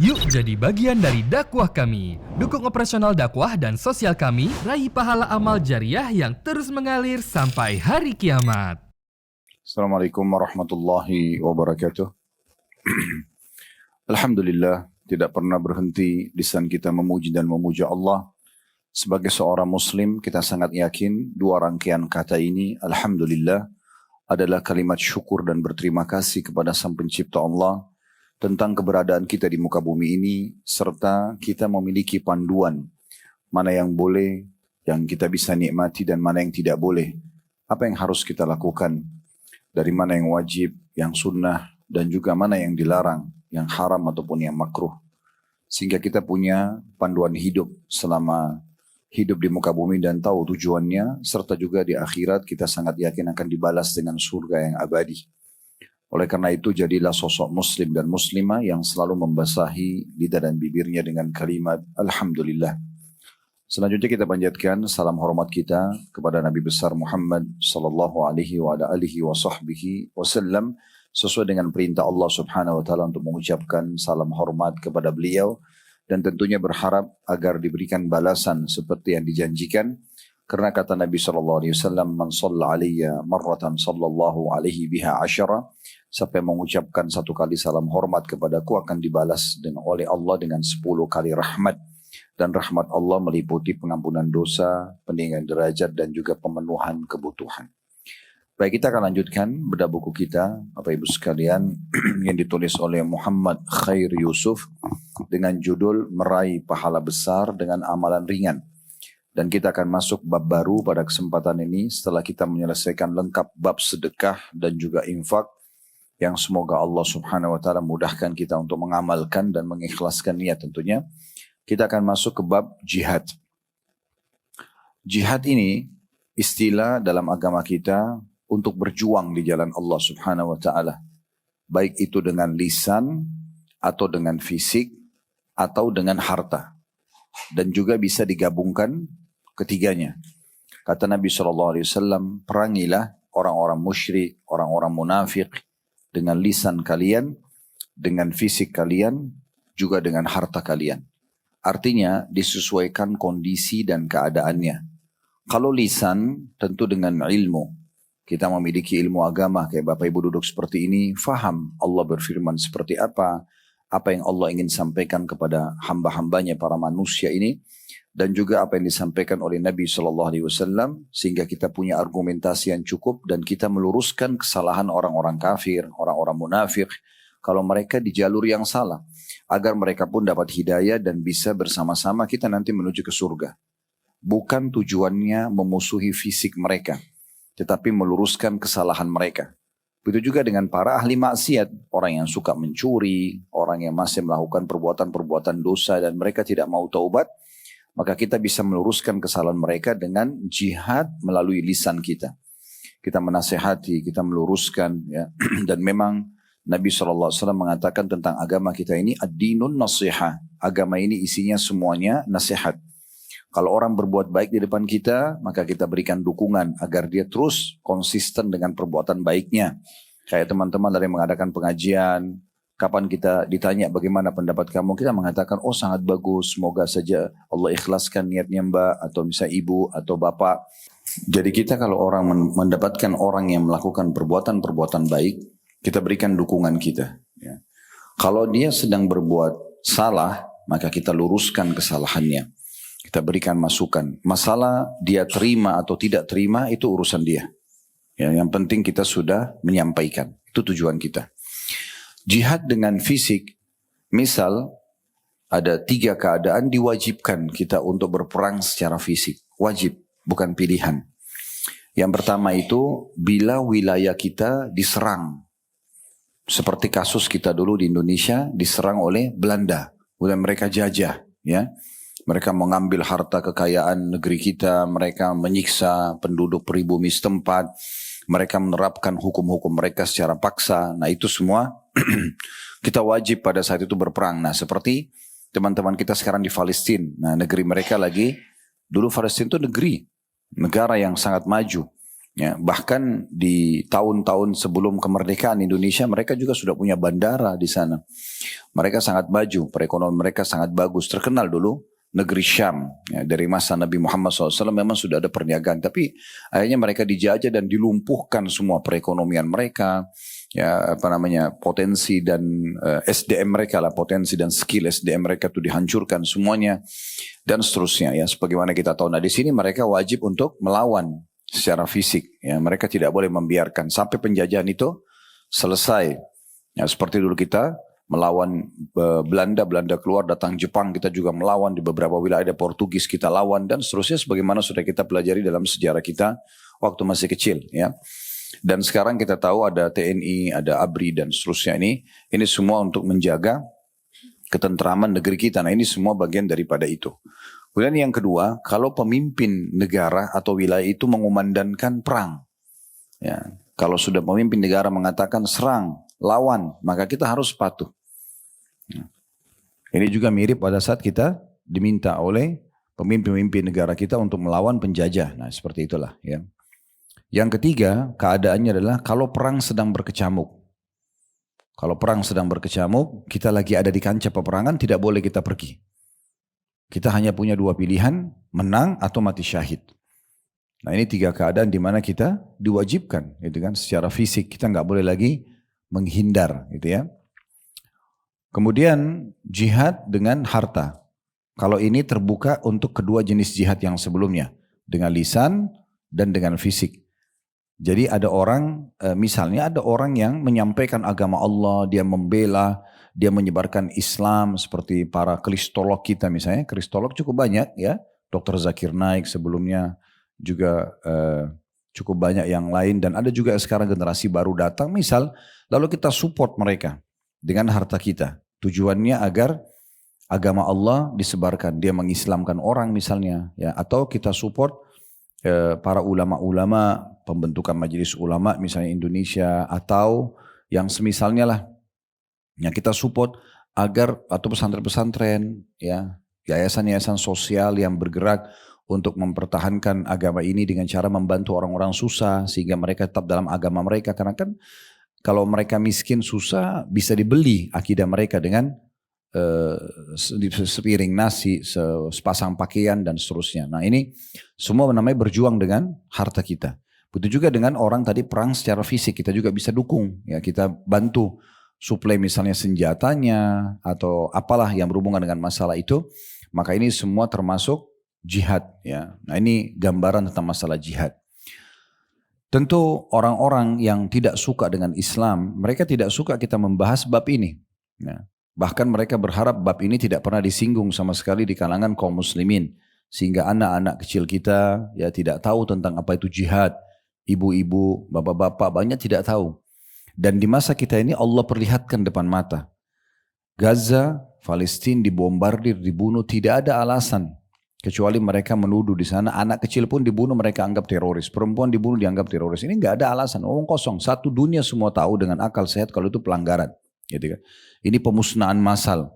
Yuk jadi bagian dari dakwah kami. Dukung operasional dakwah dan sosial kami, raih pahala amal jariah yang terus mengalir sampai hari kiamat. Assalamualaikum warahmatullahi wabarakatuh. Alhamdulillah, tidak pernah berhenti lisan kita memuji dan memuja Allah. Sebagai seorang muslim, kita sangat yakin dua rangkaian kata ini, Alhamdulillah, adalah kalimat syukur dan berterima kasih kepada Sang Pencipta Allah tentang keberadaan kita di muka bumi ini, serta kita memiliki panduan mana yang boleh, yang kita bisa nikmati dan mana yang tidak boleh. Apa yang harus kita lakukan, dari mana yang wajib, yang sunnah, dan juga mana yang dilarang, yang haram ataupun yang makruh. Sehingga kita punya panduan hidup selama hidup di muka bumi dan tahu tujuannya, serta juga di akhirat kita sangat yakin akan dibalas dengan surga yang abadi. Oleh karena itu jadilah sosok muslim dan muslimah yang selalu membasahi lidah dan bibirnya dengan kalimat Alhamdulillah. Selanjutnya kita panjatkan salam hormat kita kepada Nabi besar Muhammad sallallahu alaihi wa alihi wa sahbihi wasallam, sesuai dengan perintah Allah Subhanahu wa taala untuk mengucapkan salam hormat kepada beliau dan tentunya berharap agar diberikan balasan seperti yang dijanjikan. Karena kata Nabi SAW, Man salla alaiya marratan sallallahu alaihi biha asyara, siapa yang mengucapkan satu kali salam hormat kepadaku akan dibalas oleh Allah dengan 10 kali rahmat. Dan rahmat Allah meliputi pengampunan dosa, peninggian derajat dan juga pemenuhan kebutuhan. Baik, kita akan lanjutkan bedah buku kita, Bapak Ibu sekalian, yang ditulis oleh Muhammad Khair Yusuf dengan judul Meraih Pahala Besar dengan Amalan Ringan. Dan kita akan masuk bab baru pada kesempatan ini setelah kita menyelesaikan lengkap bab sedekah dan juga infak, yang semoga Allah Subhanahu wa taala mudahkan kita untuk mengamalkan dan mengikhlaskan niat tentunya. Kita akan masuk ke bab jihad. Jihad ini istilah dalam agama kita untuk berjuang di jalan Allah Subhanahu wa taala. Baik itu dengan lisan atau dengan fisik atau dengan harta. Dan juga bisa digabungkan ketiganya. Kata Nabi SAW, perangilah orang-orang musyrik, orang-orang munafik dengan lisan kalian, dengan fisik kalian, juga dengan harta kalian. Artinya disesuaikan kondisi dan keadaannya. Kalau lisan tentu dengan ilmu. Kita memiliki ilmu agama kayak Bapak Ibu duduk seperti ini, faham Allah berfirman seperti apa yang Allah ingin sampaikan kepada hamba-hambanya para manusia ini, dan juga apa yang disampaikan oleh Nabi SAW, sehingga kita punya argumentasi yang cukup dan kita meluruskan kesalahan orang-orang kafir, orang-orang munafik, kalau mereka di jalur yang salah, agar mereka pun dapat hidayah dan bisa bersama-sama kita nanti menuju ke surga. Bukan tujuannya memusuhi fisik mereka, tetapi meluruskan kesalahan mereka. Begitu juga dengan para ahli maksiat, orang yang suka mencuri, orang yang masih melakukan perbuatan-perbuatan dosa dan mereka tidak mau taubat, maka kita bisa meluruskan kesalahan mereka dengan jihad melalui lisan kita. Kita menasehati, kita meluruskan, ya. Dan memang Nabi SAW mengatakan tentang agama kita ini ad-dinun nasihah. Agama ini isinya semuanya nasihat. Kalau orang berbuat baik di depan kita, maka kita berikan dukungan agar dia terus konsisten dengan perbuatan baiknya. Kayak teman-teman dari mengadakan pengajian, kapan kita ditanya bagaimana pendapat kamu, kita mengatakan, oh sangat bagus, semoga saja Allah ikhlaskan niatnya mbak, atau misalnya ibu atau bapak. Jadi kita kalau orang mendapatkan orang yang melakukan perbuatan-perbuatan baik, kita berikan dukungan kita. Ya. Kalau dia sedang berbuat salah, maka kita luruskan kesalahannya. Kita berikan masukan. Masalah dia terima atau tidak terima itu urusan dia. Ya, yang penting kita sudah menyampaikan. Itu tujuan kita. Jihad dengan fisik, misal ada 3 keadaan diwajibkan kita untuk berperang secara fisik. Wajib, bukan pilihan. Yang pertama itu bila wilayah kita diserang. Seperti kasus kita dulu di Indonesia diserang oleh Belanda. Kemudian mereka jajah. Ya. Mereka mengambil harta kekayaan negeri kita, mereka menyiksa penduduk pribumi setempat, mereka menerapkan hukum-hukum mereka secara paksa. Nah itu semua kita wajib pada saat itu berperang. Nah seperti teman-teman kita sekarang di Palestina, nah negeri mereka lagi, dulu Palestina itu negara yang sangat maju. Ya, bahkan di tahun-tahun sebelum kemerdekaan Indonesia mereka juga sudah punya bandara di sana. Mereka sangat maju, perekonomian mereka sangat bagus. Terkenal dulu negeri Syam. Ya, dari masa Nabi Muhammad SAW memang sudah ada perniagaan. Tapi akhirnya mereka dijajah dan dilumpuhkan semua perekonomian mereka. Ya, potensi dan SDM mereka lah, potensi dan skill SDM mereka itu dihancurkan semuanya. Dan seterusnya ya, sebagaimana kita tahu. Nah di sini mereka wajib untuk melawan secara fisik, ya mereka tidak boleh membiarkan sampai penjajahan itu selesai. Ya, seperti dulu kita melawan Belanda keluar, datang Jepang, kita juga melawan di beberapa wilayah, ada Portugis kita lawan dan seterusnya, sebagaimana sudah kita pelajari dalam sejarah kita waktu masih kecil. Ya, dan sekarang kita tahu ada TNI, ada ABRI dan seterusnya ini semua untuk menjaga ketentraman negeri kita. Nah ini semua bagian daripada itu. Kemudian yang kedua, kalau pemimpin negara atau wilayah itu mengumandangkan perang, ya, kalau sudah pemimpin negara mengatakan serang, lawan, maka kita harus patuh. Ya. Ini juga mirip pada saat kita diminta oleh pemimpin-pemimpin negara kita untuk melawan penjajah. Nah seperti itulah. Ya. Yang ketiga, keadaannya adalah kalau perang sedang berkecamuk. Kalau perang sedang berkecamuk, kita lagi ada di kancah peperangan, tidak boleh kita pergi. Kita hanya punya dua pilihan, menang atau mati syahid. Nah ini tiga keadaan di mana kita diwajibkan, gitu kan? Secara fisik kita nggak boleh lagi menghindar, gitu ya. Kemudian jihad dengan harta. Kalau ini terbuka untuk kedua jenis jihad yang sebelumnya, dengan lisan dan dengan fisik. Jadi ada orang, misalnya ada orang yang menyampaikan agama Allah, dia membela, dia menyebarkan Islam seperti para kristolog kita misalnya. Kristolog cukup banyak ya, Dr. Zakir Naik sebelumnya juga cukup banyak yang lain. Dan ada juga sekarang generasi baru datang misal, lalu kita support mereka dengan harta kita. Tujuannya agar agama Allah disebarkan, dia mengislamkan orang misalnya. Ya, atau kita support para ulama-ulama, pembentukan majelis ulama misalnya Indonesia atau yang semisalnya lah, yang kita support agar atau pesantren-pesantren, ya yayasan-yayasan sosial yang bergerak untuk mempertahankan agama ini dengan cara membantu orang-orang susah sehingga mereka tetap dalam agama mereka, karena kan kalau mereka miskin susah bisa dibeli akidah mereka dengan sepiring nasi, sepasang pakaian dan seterusnya. Nah ini semua namanya berjuang dengan harta kita. Begitu juga dengan orang tadi perang secara fisik, kita juga bisa dukung, ya kita bantu suplai misalnya senjatanya atau apalah yang berhubungan dengan masalah itu. Maka ini semua termasuk jihad, ya. Nah ini gambaran tentang masalah jihad. Tentu orang-orang yang tidak suka dengan Islam, mereka tidak suka kita membahas bab ini. Ya. Bahkan mereka berharap bab ini tidak pernah disinggung sama sekali di kalangan kaum muslimin. Sehingga anak-anak kecil kita ya tidak tahu tentang apa itu jihad. Ibu-ibu, bapak-bapak banyak tidak tahu. Dan di masa kita ini Allah perlihatkan depan mata. Gaza, Palestina dibombardir, dibunuh, tidak ada alasan. Kecuali mereka menuduh di sana, anak kecil pun dibunuh mereka anggap teroris. Perempuan dibunuh dianggap teroris. Ini nggak ada alasan, omong kosong. Satu dunia semua tahu dengan akal sehat kalau itu pelanggaran. Gitu kan. Ini pemusnahan massal.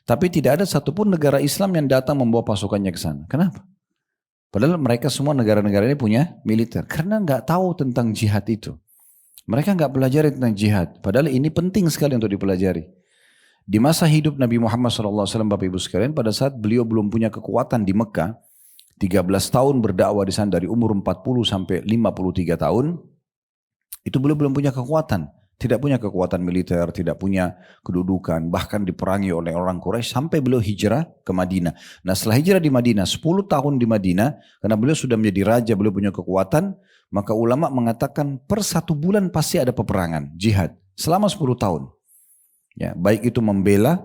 Tapi tidak ada satupun negara Islam yang datang membawa pasukannya ke sana. Kenapa? Padahal mereka semua negara-negara ini punya militer. Karena nggak tahu tentang jihad itu. Mereka nggak pelajari tentang jihad. Padahal ini penting sekali untuk dipelajari. Di masa hidup Nabi Muhammad SAW, Bapak Ibu sekalian, pada saat beliau belum punya kekuatan di Mekah, 13 tahun berdakwah di sana dari umur 40 sampai 53 tahun, itu beliau belum punya kekuatan. Tidak punya kekuatan militer, tidak punya kedudukan, bahkan diperangi oleh orang Quraisy sampai beliau hijrah ke Madinah. Nah setelah hijrah di Madinah, 10 tahun di Madinah, karena beliau sudah menjadi raja, beliau punya kekuatan, maka ulama mengatakan per 1 bulan pasti ada peperangan, jihad, selama 10 tahun. Ya, baik itu membela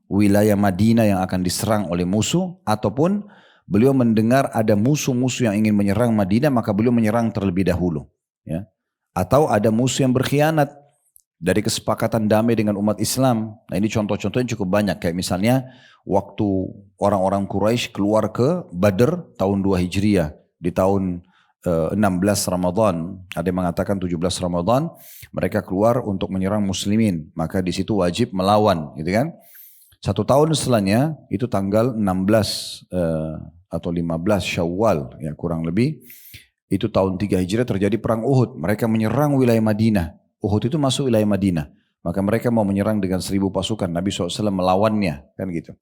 wilayah Madinah yang akan diserang oleh musuh, ataupun beliau mendengar ada musuh-musuh yang ingin menyerang Madinah, maka beliau menyerang terlebih dahulu. Ya. Atau ada musuh yang berkhianat, dari kesepakatan damai dengan umat Islam. Nah ini contoh-contohnya cukup banyak. Kayak misalnya waktu orang-orang Quraisy keluar ke Badr tahun 2 Hijriah. Di tahun 16 Ramadan. Ada yang mengatakan 17 Ramadan. Mereka keluar untuk menyerang muslimin. Maka di situ wajib melawan. Gitu kan. 1 tahun setelahnya itu tanggal 16 atau 15 Syawal. Ya kurang lebih. itu tahun 3 Hijriah terjadi perang Uhud. Mereka menyerang wilayah Madinah. Uhud itu masuk wilayah Madinah. Maka mereka mau menyerang dengan 1.000 pasukan. Nabi SAW melawannya. Kan gitu.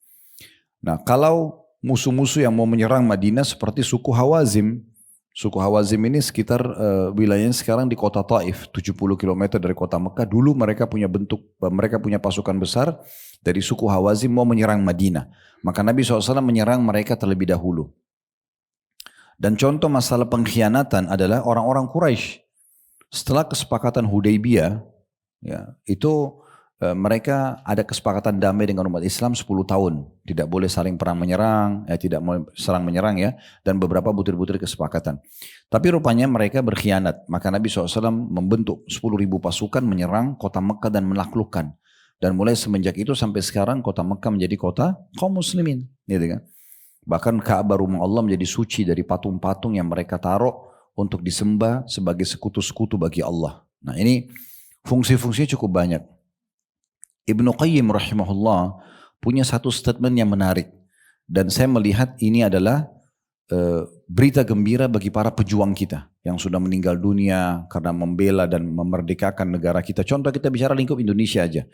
Nah kalau musuh-musuh yang mau menyerang Madinah seperti suku Hawazim. Suku Hawazim ini sekitar wilayahnya sekarang di kota Taif. 70 km dari kota Mekah. Dulu mereka punya pasukan besar dari suku Hawazim mau menyerang Madinah. Maka Nabi SAW menyerang mereka terlebih dahulu. Dan contoh masalah pengkhianatan adalah orang-orang Quraisy. Setelah kesepakatan Hudaybiyah, ya, itu mereka ada kesepakatan damai dengan umat Islam 10 tahun. Tidak boleh saling perang menyerang, tidak mau serang menyerang ya, dan beberapa butir-butir kesepakatan. Tapi rupanya mereka berkhianat. Maka Nabi SAW membentuk 10.000 pasukan menyerang kota Mekah dan menaklukkan. Dan mulai semenjak itu sampai sekarang kota Mekah menjadi kota kaum muslimin. Gitu kan? Bahkan Ka'bah rumah Allah menjadi suci dari patung-patung yang mereka taruh untuk disembah sebagai sekutu-sekutu bagi Allah. Nah ini fungsi-fungsinya cukup banyak. Ibnu Qayyim rahimahullah punya satu statement yang menarik. Dan saya melihat ini adalah berita gembira bagi para pejuang kita yang sudah meninggal dunia karena membela dan memerdekakan negara kita. Contoh kita bicara lingkup Indonesia aja.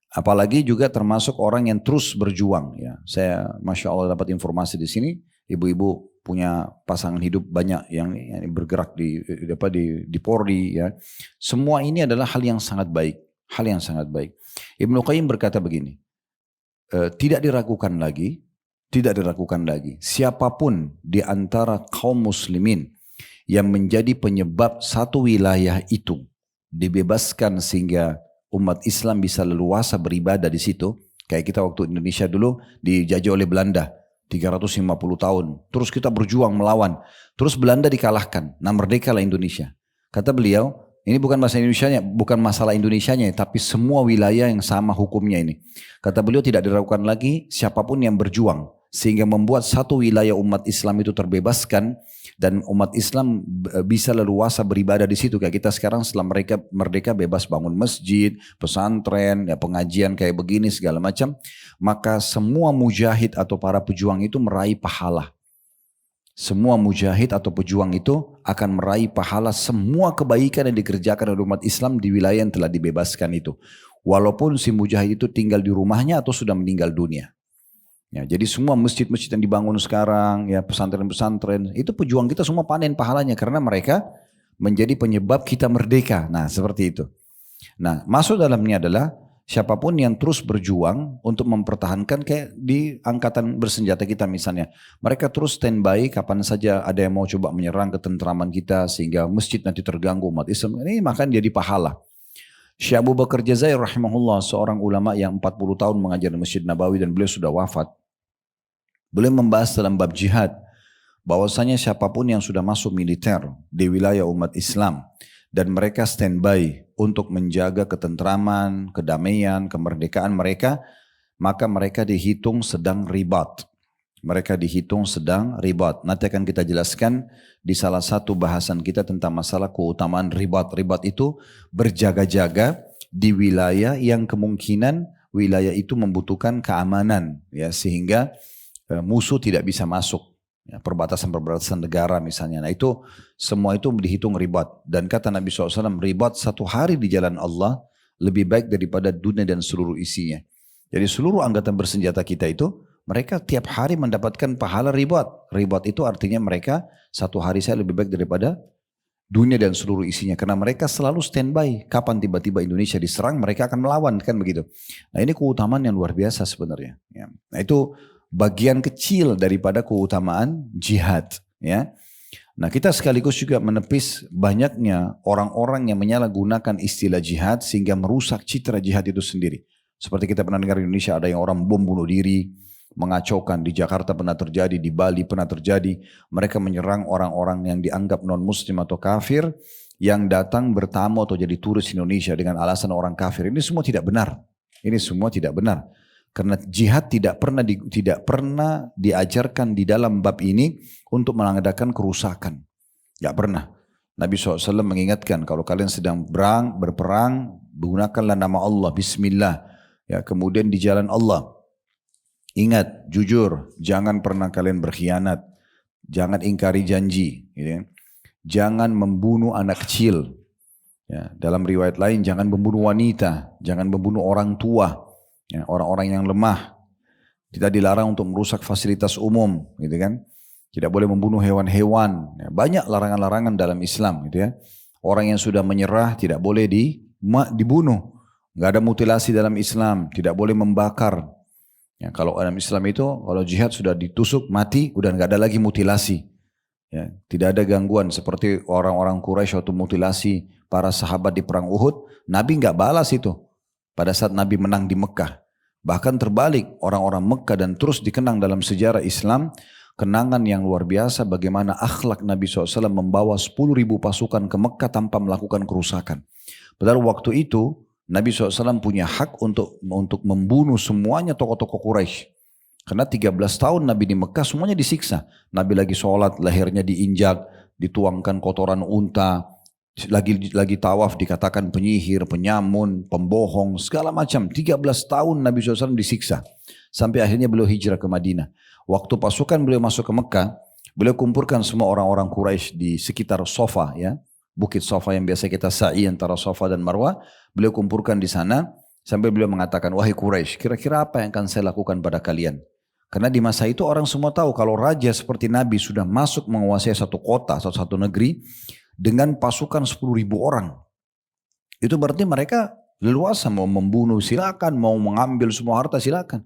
Apalagi juga termasuk orang yang terus berjuang. Ya, saya masya Allah dapat informasi di sini, ibu-ibu punya pasangan hidup banyak yang bergerak di Polri. Ya, semua ini adalah hal yang sangat baik, hal yang sangat baik. Ibnu Qayyim berkata begini, tidak diragukan lagi, siapapun di antara kaum muslimin yang menjadi penyebab satu wilayah itu dibebaskan sehingga umat Islam bisa leluasa beribadah di situ. Kayak kita waktu Indonesia dulu dijajah oleh Belanda 350 tahun. Terus kita berjuang melawan. Terus Belanda dikalahkan. Nah merdekalah Indonesia. Kata beliau, ini bukan masalah Indonesianya, tapi semua wilayah yang sama hukumnya ini. Kata beliau tidak diragukan lagi siapapun yang berjuang sehingga membuat satu wilayah umat Islam itu terbebaskan dan umat Islam bisa leluasa beribadah di situ. Kayak kita sekarang setelah mereka merdeka bebas bangun masjid, pesantren, ya pengajian kayak begini segala macam. Maka semua mujahid atau para pejuang itu meraih pahala. Semua mujahid atau pejuang itu akan meraih pahala semua kebaikan yang dikerjakan oleh umat Islam di wilayah yang telah dibebaskan itu. Walaupun si mujahid itu tinggal di rumahnya atau sudah meninggal dunia. Ya, jadi semua masjid-masjid yang dibangun sekarang, ya pesantren-pesantren, itu pejuang kita semua panen pahalanya karena mereka menjadi penyebab kita merdeka. Nah, seperti itu. Nah, masuk dalamnya adalah siapapun yang terus berjuang untuk mempertahankan kayak di angkatan bersenjata kita misalnya. Mereka terus standby kapan saja ada yang mau coba menyerang ketentraman kita sehingga masjid nanti terganggu umat Islam. Ini makan jadi pahala. Syekh Abu Bakar Jazair rahimahullah, seorang ulama yang 40 tahun mengajar di Masjid Nabawi dan beliau sudah wafat. Beliau membahas dalam bab jihad bahwasanya siapapun yang sudah masuk militer di wilayah umat Islam dan mereka standby untuk menjaga ketentraman, kedamaian, kemerdekaan mereka, maka mereka dihitung sedang ribat. Mereka dihitung sedang ribat. Nanti akan kita jelaskan di salah satu bahasan kita tentang masalah keutamaan ribat. Ribat itu berjaga-jaga di wilayah yang kemungkinan wilayah itu membutuhkan keamanan, ya, sehingga musuh tidak bisa masuk. Ya, perbatasan-perbatasan negara misalnya. Nah itu semua itu dihitung ribat. Dan kata Nabi SAW, ribat satu hari di jalan Allah lebih baik daripada dunia dan seluruh isinya. Jadi seluruh angkatan bersenjata kita itu mereka tiap hari mendapatkan pahala ribat. Ribat itu artinya mereka satu hari saya lebih baik daripada dunia dan seluruh isinya. Karena mereka selalu standby. Kapan tiba-tiba Indonesia diserang, mereka akan melawan. Kan begitu. Nah ini keutamaan yang luar biasa sebenarnya. Ya. Nah itu bagian kecil daripada keutamaan jihad. Ya. Nah kita sekaligus juga menepis banyaknya orang-orang yang menyalahgunakan istilah jihad sehingga merusak citra jihad itu sendiri. Seperti kita pernah dengar di Indonesia ada yang orang bom bunuh diri, mengacaukan. Di Jakarta pernah terjadi, di Bali pernah terjadi. Mereka menyerang orang-orang yang dianggap non-muslim atau kafir yang datang bertamu atau jadi turis Indonesia dengan alasan orang kafir. Ini semua tidak benar. Ini semua tidak benar. Karena jihad tidak pernah diajarkan di dalam bab ini untuk mengadakan kerusakan. Tidak pernah. Nabi SAW mengingatkan kalau kalian sedang berperang, gunakanlah nama Allah, Bismillah. Ya, kemudian di jalan Allah. Ingat, jujur, jangan pernah kalian berkhianat. Jangan ingkari janji. Gitu. jangan membunuh anak kecil. Ya, dalam riwayat lain jangan membunuh wanita, jangan membunuh orang tua, ya, orang-orang yang lemah. Tidak dilarang untuk merusak fasilitas umum, gitu kan? Tidak boleh membunuh hewan-hewan. Ya, banyak larangan-larangan dalam Islam, gitu ya. Orang yang sudah menyerah tidak boleh dibunuh. Nggak ada mutilasi dalam Islam, tidak boleh membakar. Ya, kalau dalam Islam itu, kalau jihad sudah ditusuk mati, udah nggak ada lagi mutilasi. Ya, tidak ada gangguan seperti orang-orang Quraisy waktu mutilasi para sahabat di perang Uhud. Nabi nggak balas itu pada saat Nabi menang di Mekah. Bahkan terbalik, orang-orang Mekah dan terus dikenang dalam sejarah Islam kenangan yang luar biasa bagaimana akhlak Nabi SAW membawa 10.000 pasukan ke Mekah tanpa melakukan kerusakan. Padahal waktu itu Nabi SAW punya hak untuk membunuh semuanya tokoh-tokoh Quraisy. Karena 13 tahun Nabi di Mekah semuanya disiksa. Nabi lagi sholat, lehernya diinjak, dituangkan kotoran unta, lagi tawaf dikatakan penyihir, penyamun, pembohong, segala macam. 13 tahun Nabi SAW disiksa. Sampai akhirnya beliau hijrah ke Madinah. Waktu pasukan beliau masuk ke Mekah, beliau kumpulkan semua orang-orang Quraisy di sekitar Sofa, ya, Bukit Sofa yang biasa kita sa'i antara Sofa dan Marwah. Beliau kumpulkan di sana sampai beliau mengatakan, wahai Quraisy, kira-kira apa yang akan saya lakukan pada kalian? Karena di masa itu orang semua tahu kalau raja seperti Nabi sudah masuk menguasai satu kota, satu negeri dengan pasukan 10.000 orang. Itu berarti mereka leluasa mau membunuh silakan, mau mengambil semua harta silakan.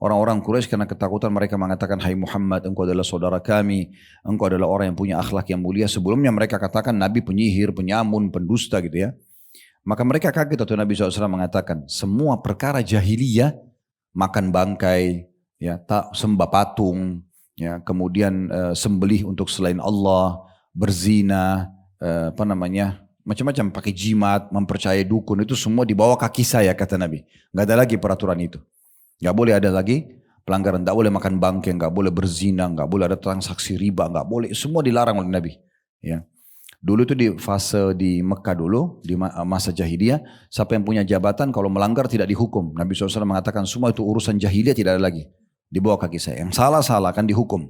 Orang-orang Quraisy karena ketakutan mereka mengatakan, hai Muhammad, engkau adalah saudara kami, engkau adalah orang yang punya akhlak yang mulia. Sebelumnya mereka katakan Nabi penyihir, penyamun, pendusta gitu ya. Maka mereka kaget waktu Nabi SAW mengatakan, semua perkara jahiliyah, makan bangkai, ya, tak sembah patung, ya, kemudian sembelih untuk selain Allah, berzina, macam-macam, pakai jimat, mempercayai dukun, itu semua di bawah kaki saya, kata Nabi. Nggak ada lagi peraturan itu. Nggak boleh ada lagi pelanggaran, nggak boleh makan bangkai, nggak boleh berzina, nggak boleh ada transaksi riba, nggak boleh, semua dilarang oleh Nabi. Ya. Dulu itu di fase di Mekah dulu, di masa jahiliyah, siapa yang punya jabatan kalau melanggar tidak dihukum. Nabi SAW mengatakan semua itu urusan jahiliyah tidak ada lagi. Di bawah kaki saya. Yang salah-salah akan dihukum.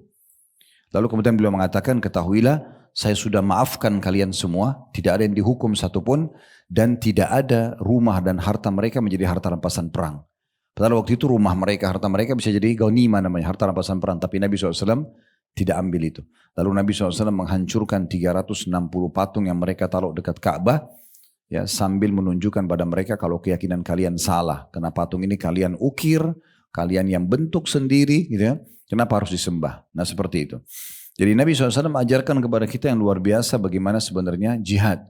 Lalu kemudian beliau mengatakan, ketahuilah saya sudah maafkan kalian semua, tidak ada yang dihukum satupun, dan tidak ada rumah dan harta mereka menjadi harta rampasan perang. Padahal waktu itu rumah mereka, harta mereka bisa jadi ghanimah namanya, harta rampasan perang. Tapi Nabi SAW tidak ambil itu. Lalu Nabi SAW menghancurkan 360 patung yang mereka taruh dekat Ka'bah, ya, sambil menunjukkan pada mereka kalau keyakinan kalian salah. Karena patung ini kalian ukir, kalian yang bentuk sendiri, gitu ya, kenapa harus disembah? Nah seperti itu. Jadi Nabi SAW mengajarkan kepada kita yang luar biasa bagaimana sebenarnya jihad.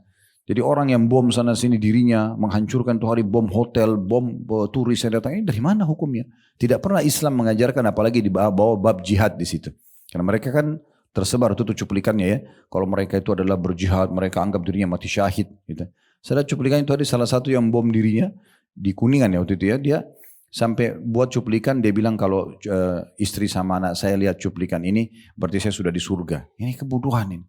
Jadi orang yang bom sana sini dirinya, menghancurkan tuh hari bom hotel, bom turis yang datang, ini dari mana hukumnya? Tidak pernah Islam mengajarkan, apalagi di bawah bab jihad di situ. Karena mereka kan tersebar itu cuplikannya ya. Kalau mereka itu adalah berjihad, mereka anggap dirinya mati syahid. Gitu. Saya cuplikan itu ada salah satu yang bom dirinya di Kuningan ya waktu itu ya, dia sampai buat cuplikan, dia bilang kalau istri sama anak saya lihat cuplikan ini, berarti saya sudah di surga. Ini kebodohan ini.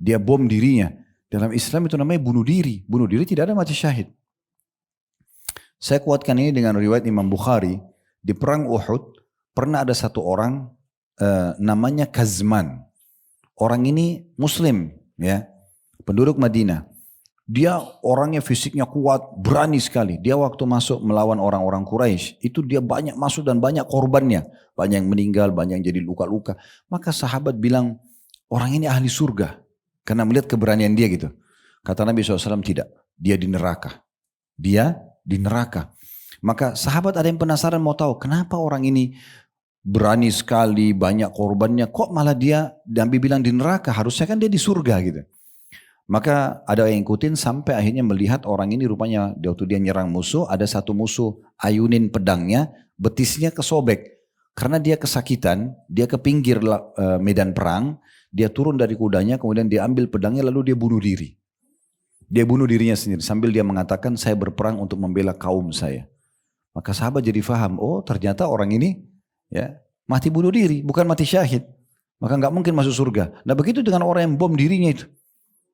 Dia bom dirinya. Dalam Islam itu namanya bunuh diri. Bunuh diri tidak ada mati syahid. Saya kuatkan ini dengan riwayat Imam Bukhari. Di perang Uhud, pernah ada satu orang namanya Kazman. Orang ini Muslim, ya, penduduk Madinah. Dia orangnya fisiknya kuat, berani sekali. Dia waktu masuk melawan orang-orang Quraisy, itu dia banyak masuk dan banyak korbannya. Banyak yang meninggal, banyak yang jadi luka-luka. Maka sahabat bilang, orang ini ahli surga. Karena melihat keberanian dia gitu. Kata Nabi SAW, tidak. Dia di neraka. Dia di neraka. Maka sahabat ada yang penasaran mau tahu, kenapa orang ini berani sekali, banyak korbannya, kok malah dia, Nabi bilang di neraka, harusnya kan dia di surga gitu. Maka ada yang ikutin sampai akhirnya melihat orang ini rupanya waktu dia nyerang musuh, ada satu musuh ayunin pedangnya, betisnya kesobek. Karena dia kesakitan, dia ke pinggir medan perang, dia turun dari kudanya, kemudian dia ambil pedangnya lalu dia bunuh diri. Dia bunuh dirinya sendiri sambil dia mengatakan saya berperang untuk membela kaum saya. Maka sahabat jadi faham, oh ternyata orang ini ya mati bunuh diri, bukan mati syahid. Maka nggak mungkin masuk surga. Nah begitu dengan orang yang bom dirinya itu.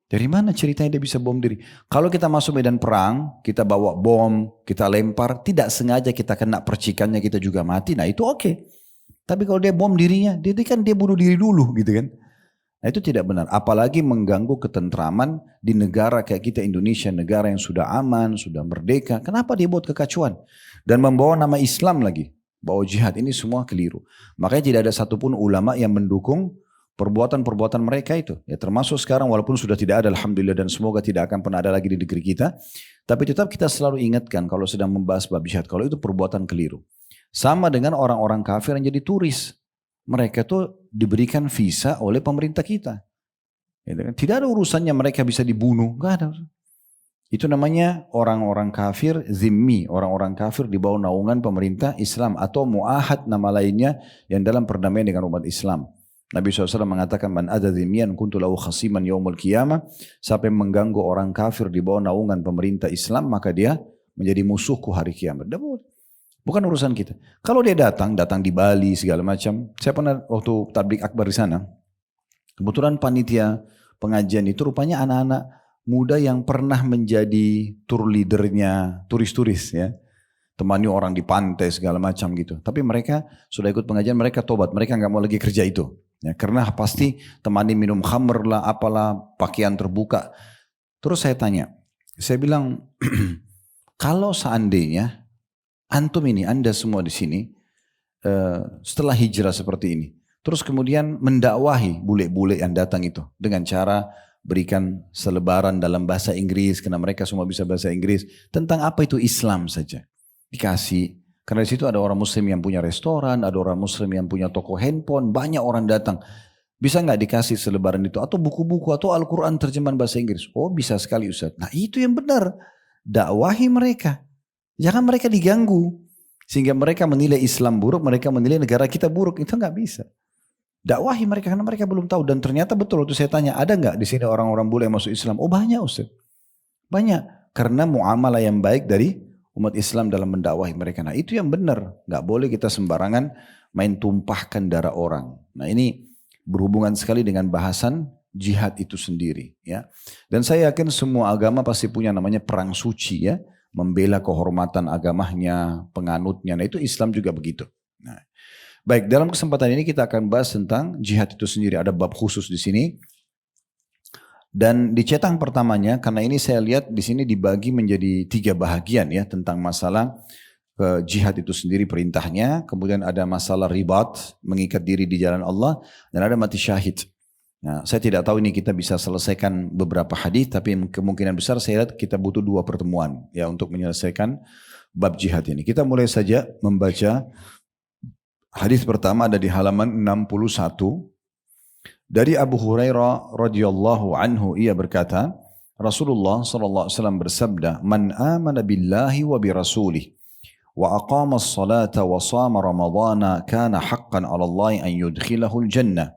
Dari mana ceritanya dia bisa bom diri? Kalau kita masuk medan perang, kita bawa bom, kita lempar, tidak sengaja kita kena percikannya, kita juga mati. Nah itu oke. Tapi kalau dia bom dirinya, dia bunuh diri dulu gitu kan. Nah itu tidak benar. Apalagi mengganggu ketentraman di negara kayak kita Indonesia, negara yang sudah aman, sudah merdeka. Kenapa dia buat kekacauan? Dan membawa nama Islam lagi. Bawa jihad, ini semua keliru. Makanya tidak ada satupun ulama yang mendukung perbuatan-perbuatan mereka itu. Ya termasuk sekarang walaupun sudah tidak ada alhamdulillah dan semoga tidak akan pernah ada lagi di negeri kita. Tapi tetap kita selalu ingatkan kalau sedang membahas bab jihad. Kalau itu perbuatan keliru. Sama dengan orang-orang kafir yang jadi turis. Mereka tuh diberikan visa oleh pemerintah kita. Tidak ada urusannya mereka bisa dibunuh. Gak ada. Itu namanya orang-orang kafir zimmi. Orang-orang kafir di bawah naungan pemerintah Islam. Atau mu'ahad nama lainnya yang dalam perdamaian dengan umat Islam. Nabi SAW mengatakan, Man ada zimmiyan kuntu lahu khasiman yaumul qiyamah. Siapa yang mengganggu orang kafir di bawah naungan pemerintah Islam, maka dia menjadi musuhku hari kiamat. Bukan urusan kita. Kalau dia datang di Bali segala macam. Saya pernah waktu tablik akbar di sana. Kebetulan panitia pengajian itu rupanya anak-anak muda yang pernah menjadi tour leadernya turis-turis ya. Temani orang di pantai segala macam gitu. Tapi mereka sudah ikut pengajian, mereka tobat. Mereka nggak mau lagi kerja itu. Ya, karena pasti temani minum khamr lah, apalah, pakaian terbuka. Terus saya tanya. Saya bilang, kalau seandainya antum ini, anda semua di sini, setelah hijrah seperti ini, terus kemudian mendakwahi bule-bule yang datang itu dengan cara berikan selebaran dalam bahasa Inggris, karena mereka semua bisa bahasa Inggris, tentang apa itu Islam saja. Dikasih, karena di situ ada orang Muslim yang punya restoran, ada orang Muslim yang punya toko handphone, banyak orang datang. Bisa nggak dikasih selebaran itu, atau buku-buku, atau Al-Quran terjemahan bahasa Inggris? Oh bisa sekali Ustaz. Nah itu yang benar, dakwahi mereka. Jangan mereka diganggu. Sehingga mereka menilai Islam buruk, mereka menilai negara kita buruk. Itu nggak bisa. Dakwahi mereka karena mereka belum tahu. Dan ternyata betul waktu saya tanya, ada nggak di sini orang-orang bule yang masuk Islam? Oh banyak Ustaz. Banyak. Karena muamalah yang baik dari umat Islam dalam mendakwahi mereka. Nah itu yang benar. Nggak boleh kita sembarangan main tumpahkan darah orang. Nah ini berhubungan sekali dengan bahasan jihad itu sendiri. Ya. Dan saya yakin semua agama pasti punya namanya perang suci ya. Membela kehormatan agamanya, penganutnya. Nah itu Islam juga begitu. Nah, baik, dalam kesempatan ini kita akan bahas tentang jihad itu sendiri. Ada bab khusus di sini. Dan di cetang pertamanya, karena ini saya lihat di sini dibagi menjadi 3 bahagian ya tentang masalah jihad itu sendiri perintahnya. Kemudian ada masalah ribat, mengikat diri di jalan Allah, dan ada mati syahid. Nah, saya tidak tahu ini kita bisa selesaikan beberapa hadis, tapi kemungkinan besar saya lihat kita butuh 2 pertemuan ya untuk menyelesaikan bab jihad ini. Kita mulai saja membaca hadis pertama, ada di halaman 61 dari Abu Hurairah radhiyallahu anhu, ia berkata, Rasulullah sallallahu alaihi wasallam bersabda, "Man amana billahi wa bi rasulih wa aqama as-salata wa shama ramadhana kana haqqan 'ala Allah an yudkhilahu al-jannah."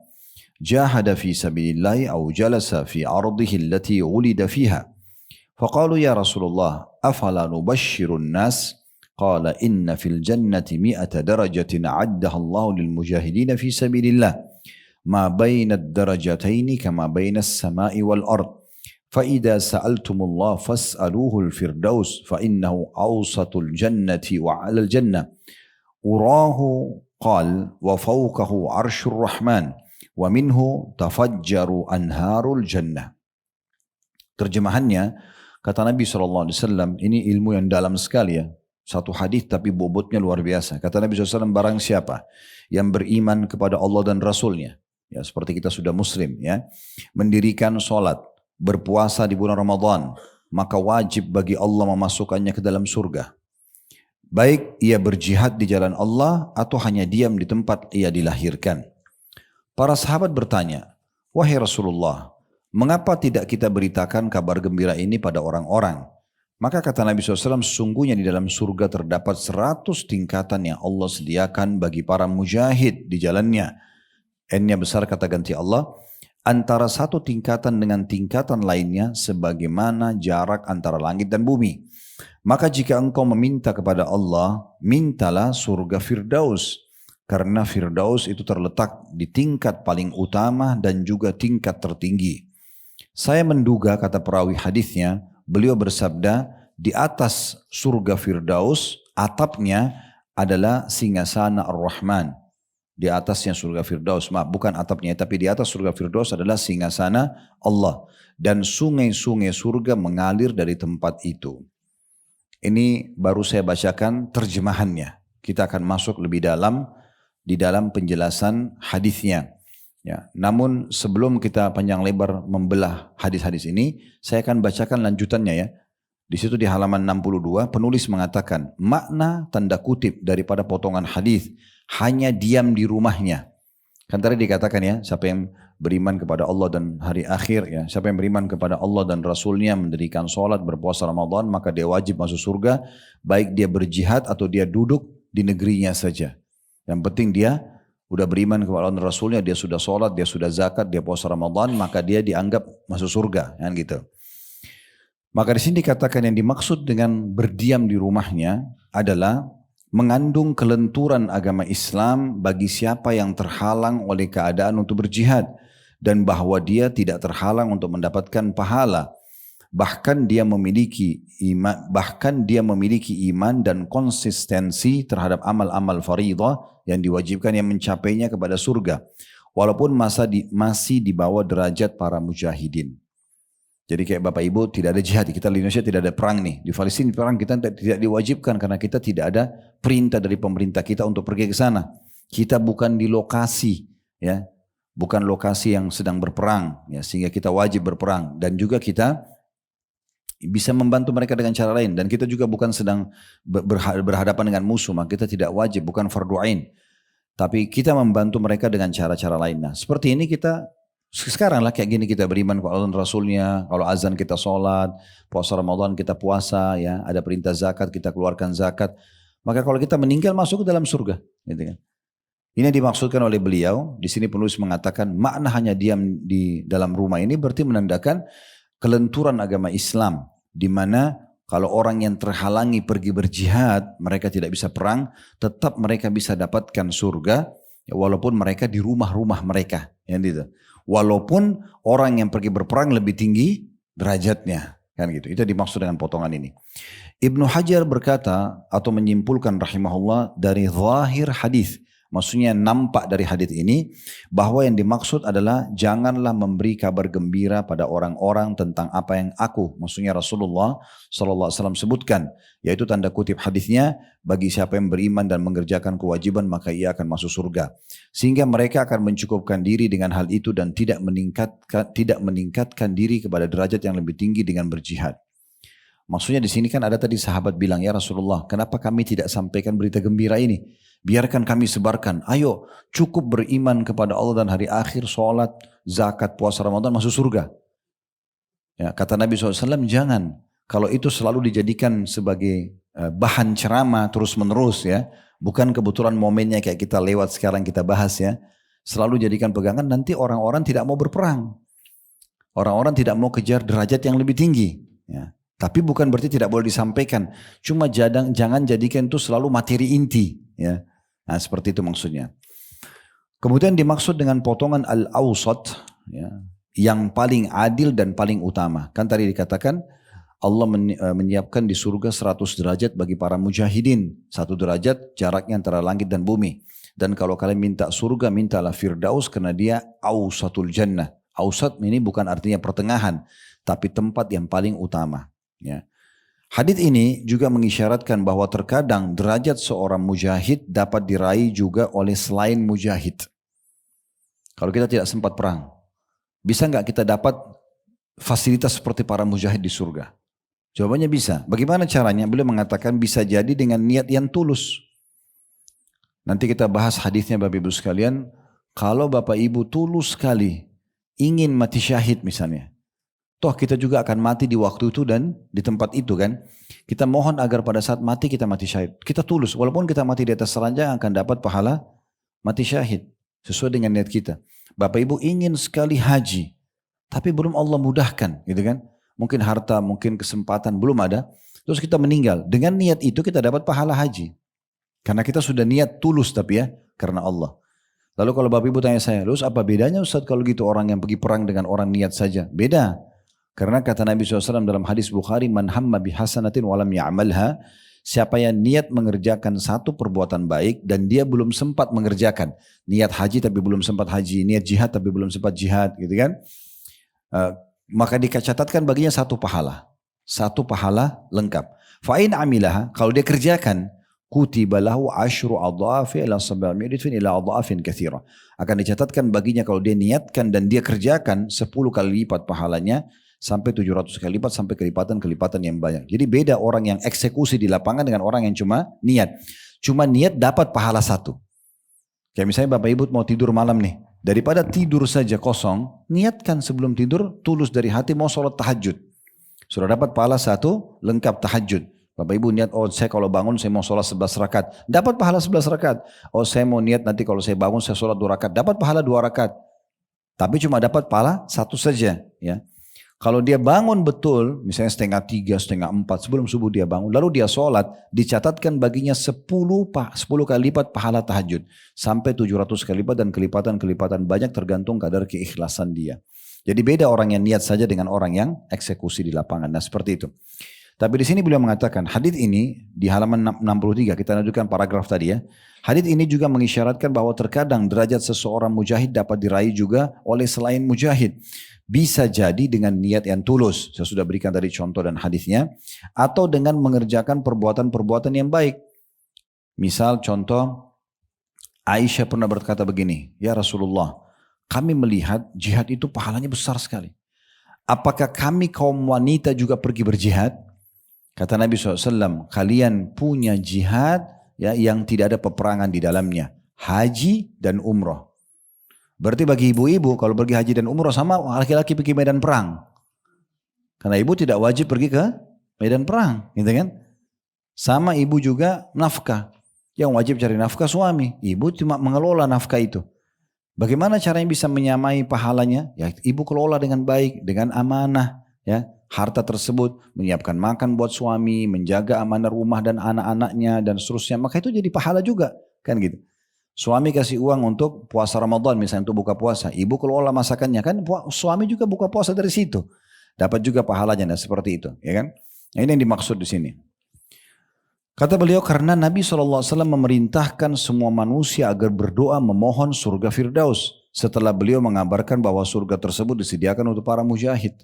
جاهد في سبيل الله أو جلس في أرضه التي ولد فيها فقالوا يا رسول الله أفلا نبشر الناس قال إن في الجنة 100 درجة أعدها الله للمجاهدين في سبيل الله ما بين الدرجتين كما بين السماء والأرض فإذا سألتم الله فاسألوه الفردوس فإنه أوسط الجنة وعلى الجنة أراه قال وفوقه عرش الرحمن wa minhu tafajjaru anharul jannah. Terjemahannya, kata Nabi SAW, ini ilmu yang dalam sekali ya. Satu hadis tapi bobotnya luar biasa. Kata Nabi SAW, barang siapa yang beriman kepada Allah dan Rasulnya, ya seperti kita sudah muslim ya, mendirikan sholat, berpuasa di bulan Ramadan, maka wajib bagi Allah memasukkannya ke dalam surga. Baik ia berjihad di jalan Allah atau hanya diam di tempat ia dilahirkan. Para sahabat bertanya, wahai Rasulullah, mengapa tidak kita beritakan kabar gembira ini pada orang-orang? Maka kata Nabi SAW, sesungguhnya di dalam surga terdapat 100 tingkatan yang Allah sediakan bagi para mujahid di jalannya. N-nya besar kata ganti Allah, antara satu tingkatan dengan tingkatan lainnya sebagaimana jarak antara langit dan bumi. Maka jika engkau meminta kepada Allah, mintalah surga Firdaus. Karena Firdaus itu terletak di tingkat paling utama dan juga tingkat tertinggi. Saya menduga, kata perawi hadisnya, beliau bersabda, di atas surga Firdaus, atapnya adalah singgasana Ar-Rahman. Di atasnya surga Firdaus, maaf bukan atapnya, tapi di atas surga Firdaus adalah singgasana Allah. Dan sungai-sungai surga mengalir dari tempat itu. Ini baru saya bacakan terjemahannya. Kita akan masuk lebih dalam di dalam penjelasan hadisnya. Ya, namun sebelum kita panjang lebar membelah hadis-hadis ini, saya akan bacakan lanjutannya ya. Di situ di halaman 62 penulis mengatakan makna tanda kutip daripada potongan hadis hanya diam di rumahnya. Kan tadi dikatakan ya, siapa yang beriman kepada Allah dan hari akhir ya, siapa yang beriman kepada Allah dan Rasulnya, mendirikan sholat, berpuasa Ramadan, maka dia wajib masuk surga, baik dia berjihad atau dia duduk di negerinya saja. Yang penting dia udah beriman kepada Allah dan Rasulnya, dia sudah sholat, dia sudah zakat, dia puasa Ramadan, maka dia dianggap masuk surga, kan gitu. Maka di sini dikatakan yang dimaksud dengan berdiam di rumahnya adalah mengandung kelenturan agama Islam bagi siapa yang terhalang oleh keadaan untuk berjihad, dan bahwa dia tidak terhalang untuk mendapatkan pahala. Bahkan dia memiliki iman dan konsistensi terhadap amal-amal faridah yang diwajibkan yang mencapainya kepada surga, walaupun masih di bawah derajat para mujahidin. Jadi kayak Bapak Ibu tidak ada jihad, kita di Indonesia tidak ada perang nih. Di Palestina perang kita tidak diwajibkan karena kita tidak ada perintah dari pemerintah kita untuk pergi ke sana. Kita bukan di lokasi ya, bukan lokasi yang sedang berperang ya, sehingga kita wajib berperang, dan juga kita bisa membantu mereka dengan cara lain, dan kita juga bukan sedang berhadapan dengan musuh, maka kita tidak wajib, bukan fardu ain. Tapi kita membantu mereka dengan cara-cara lain. Nah, seperti ini kita sekarang lah kayak gini, kita beriman kepada Allah dan Rasulnya, kalau azan kita sholat, puasa Ramadan kita puasa ya, ada perintah zakat kita keluarkan zakat, maka kalau kita meninggal masuk ke dalam surga, gitu kan. Ini dimaksudkan oleh beliau, di sini penulis mengatakan makna hanya diam di dalam rumah ini berarti menandakan kelenturan agama Islam, di mana kalau orang yang terhalangi pergi berjihad, mereka tidak bisa perang, tetap mereka bisa dapatkan surga, ya, walaupun mereka di rumah-rumah mereka, ya gitu. Walaupun orang yang pergi berperang lebih tinggi derajatnya, kan gitu. Itu dimaksud dengan potongan ini. Ibnu Hajar berkata atau menyimpulkan rahimahullah dari zahir hadis, maksudnya nampak dari hadis ini bahwa yang dimaksud adalah janganlah memberi kabar gembira pada orang-orang tentang apa yang aku, maksudnya Rasulullah SAW sebutkan, yaitu tanda kutip hadisnya, bagi siapa yang beriman dan mengerjakan kewajiban maka ia akan masuk surga, sehingga mereka akan mencukupkan diri dengan hal itu dan tidak meningkatkan diri kepada derajat yang lebih tinggi dengan berjihad. Maksudnya di sini kan ada tadi sahabat bilang, ya Rasulullah, kenapa kami tidak sampaikan berita gembira ini? Biarkan kami sebarkan. Ayo, cukup beriman kepada Allah dan hari akhir, sholat, zakat, puasa Ramadan, masuk surga. Ya, kata Nabi SAW, jangan. Kalau itu selalu dijadikan sebagai bahan ceramah terus menerus ya, bukan kebetulan momennya kayak kita lewat sekarang kita bahas ya, selalu jadikan pegangan, nanti orang-orang tidak mau berperang. Orang-orang tidak mau kejar derajat yang lebih tinggi. Ya. Tapi bukan berarti tidak boleh disampaikan. Cuma jangan jadikan itu selalu materi inti. Ya. Nah seperti itu maksudnya. Kemudian dimaksud dengan potongan al-awsat, ya, yang paling adil dan paling utama. Kan tadi dikatakan Allah menyiapkan di surga 100 derajat bagi para mujahidin. 1 derajat jaraknya antara langit dan bumi. Dan kalau kalian minta surga, mintalah Firdaus karena dia awsatul jannah. Awsat ini bukan artinya pertengahan, tapi tempat yang paling utama. Ya. Hadits ini juga mengisyaratkan bahwa terkadang derajat seorang mujahid dapat diraih juga oleh selain mujahid. Kalau kita tidak sempat perang, bisa nggak kita dapat fasilitas seperti para mujahid di surga? Jawabannya bisa. Bagaimana caranya? Beliau mengatakan bisa jadi dengan niat yang tulus. Nanti kita bahas hadisnya Bapak Ibu sekalian. Kalau Bapak Ibu tulus sekali ingin mati syahid misalnya, toh kita juga akan mati di waktu itu dan di tempat itu kan. Kita mohon agar pada saat mati kita mati syahid. Kita tulus, walaupun kita mati di atas ranjang akan dapat pahala mati syahid. Sesuai dengan niat kita. Bapak Ibu ingin sekali haji, tapi belum Allah mudahkan gitu kan. Mungkin harta, mungkin kesempatan belum ada. Terus kita meninggal. Dengan niat itu kita dapat pahala haji. Karena kita sudah niat tulus tapi ya, karena Allah. Lalu kalau Bapak Ibu tanya saya, terus apa bedanya Ustaz kalau gitu orang yang pergi perang dengan orang niat saja? Beda. Karena kata Nabi SAW dalam hadis Bukhari, man hamma bihasanatin walam ya'malha, Siapa yang niat mengerjakan satu perbuatan baik dan dia belum sempat mengerjakan. Niat haji tapi belum sempat haji, niat jihad tapi belum sempat jihad gitu kan. Maka dicatatkan baginya satu pahala. Satu pahala lengkap. Fa'in amilah, kalau dia kerjakan, kutiba lahu asyru adhafi ila sab'ami'atin ila adhafin katsira. Akan dicatatkan baginya kalau dia niatkan dan dia kerjakan 10 kali lipat pahalanya sampai 700 kali lipat sampai kelipatan-kelipatan yang banyak. Jadi beda orang yang eksekusi di lapangan dengan orang yang cuma niat. Cuma niat dapat pahala satu. Kayak misalnya Bapak Ibu mau tidur malam nih. Daripada tidur saja kosong, niatkan sebelum tidur tulus dari hati mau sholat tahajud. Sudah dapat pahala satu lengkap tahajud. Bapak Ibu niat, oh saya kalau bangun saya mau sholat 11 rakaat. Dapat pahala 11 rakaat. Oh saya mau niat nanti kalau saya bangun saya sholat 2 rakaat. Dapat pahala 2 rakaat. Tapi cuma dapat pahala satu saja. Ya. Kalau dia bangun betul, misalnya 2:30, 3:30 sebelum subuh dia bangun, lalu dia sholat, dicatatkan baginya 10 kali lipat pahala tahajud. Sampai 700 kali lipat dan kelipatan-kelipatan banyak tergantung kadar keikhlasan dia. Jadi beda orang yang niat saja dengan orang yang eksekusi di lapangan. Nah seperti itu. Tapi di sini beliau mengatakan, hadits ini di halaman 63, kita lanjutkan paragraf tadi ya. Hadits ini juga mengisyaratkan bahwa terkadang derajat seseorang mujahid dapat diraih juga oleh selain mujahid. Bisa jadi dengan niat yang tulus, saya sudah berikan tadi contoh dan hadisnya, atau dengan mengerjakan perbuatan-perbuatan yang baik. Misal contoh, Aisyah pernah berkata begini, ya Rasulullah, kami melihat jihad itu pahalanya besar sekali. Apakah kami kaum wanita juga pergi berjihad? Kata Nabi SAW, kalian punya jihad ya, yang tidak ada peperangan di dalamnya, haji dan umroh. Berarti bagi ibu-ibu kalau pergi haji dan umroh sama laki-laki pergi medan perang. Karena ibu tidak wajib pergi ke medan perang, gitu kan? Sama ibu juga nafkah. Yang wajib cari nafkah suami. Ibu cuma mengelola nafkah itu. Bagaimana caranya bisa menyamai pahalanya? Ya ibu kelola dengan baik, dengan amanah, ya. Harta tersebut menyiapkan makan buat suami, menjaga amanah rumah dan anak-anaknya dan seterusnya. Maka itu jadi pahala juga, kan gitu. Suami kasih uang untuk puasa Ramadan misalnya untuk buka puasa. Ibu kelola masakannya kan suami juga buka puasa dari situ. Dapat juga pahalanya, nah seperti itu, ya kan? Nah, ini yang dimaksud di sini. Kata beliau karena Nabi SAW memerintahkan semua manusia agar berdoa memohon surga Firdaus. Setelah beliau mengabarkan bahwa surga tersebut disediakan untuk para mujahid.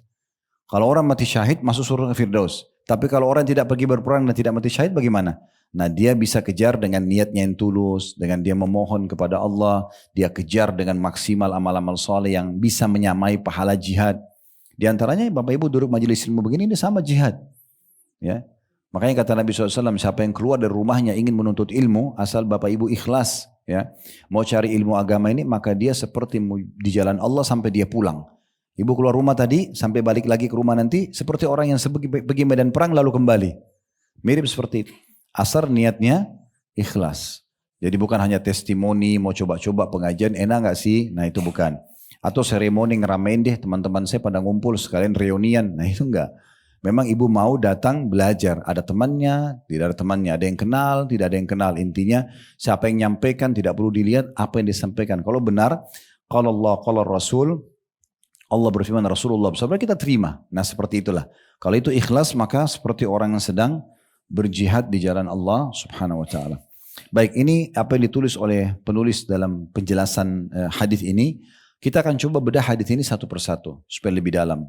Kalau orang mati syahid masuk surga Firdaus. Tapi kalau orang tidak pergi berperang dan tidak mati syahid bagaimana? Nah dia bisa kejar dengan niatnya yang tulus, dengan dia memohon kepada Allah, dia kejar dengan maksimal amal-amal soleh yang bisa menyamai pahala jihad. Di antaranya Bapak Ibu duduk majelis ilmu begini ini sama jihad. Ya, makanya kata Nabi SAW, siapa yang keluar dari rumahnya ingin menuntut ilmu, asal Bapak Ibu ikhlas, ya, mau cari ilmu agama ini, maka dia seperti di jalan Allah sampai dia pulang. Ibu keluar rumah tadi, sampai balik lagi ke rumah nanti, seperti orang yang pergi medan perang lalu kembali. Mirip seperti itu. Asar niatnya ikhlas. Jadi bukan hanya testimoni, mau coba-coba pengajian, enak gak sih? Nah itu bukan. Atau seremoni ngeramein deh teman-teman saya pada ngumpul sekalian reunian. Nah itu enggak. Memang ibu mau datang belajar. Ada temannya, tidak ada temannya. Ada yang kenal, tidak ada yang kenal. Intinya siapa yang nyampaikan tidak perlu dilihat apa yang disampaikan. Kalau benar, kalau Allah, kalau Rasul, Allah berfirman Rasulullah bersabda kita terima. Nah seperti itulah. Kalau itu ikhlas maka seperti orang yang sedang berjihad di jalan Allah subhanahu wa ta'ala. Baik, ini apa yang ditulis oleh penulis dalam penjelasan hadis ini. Kita akan coba bedah hadis ini satu persatu supaya lebih dalam.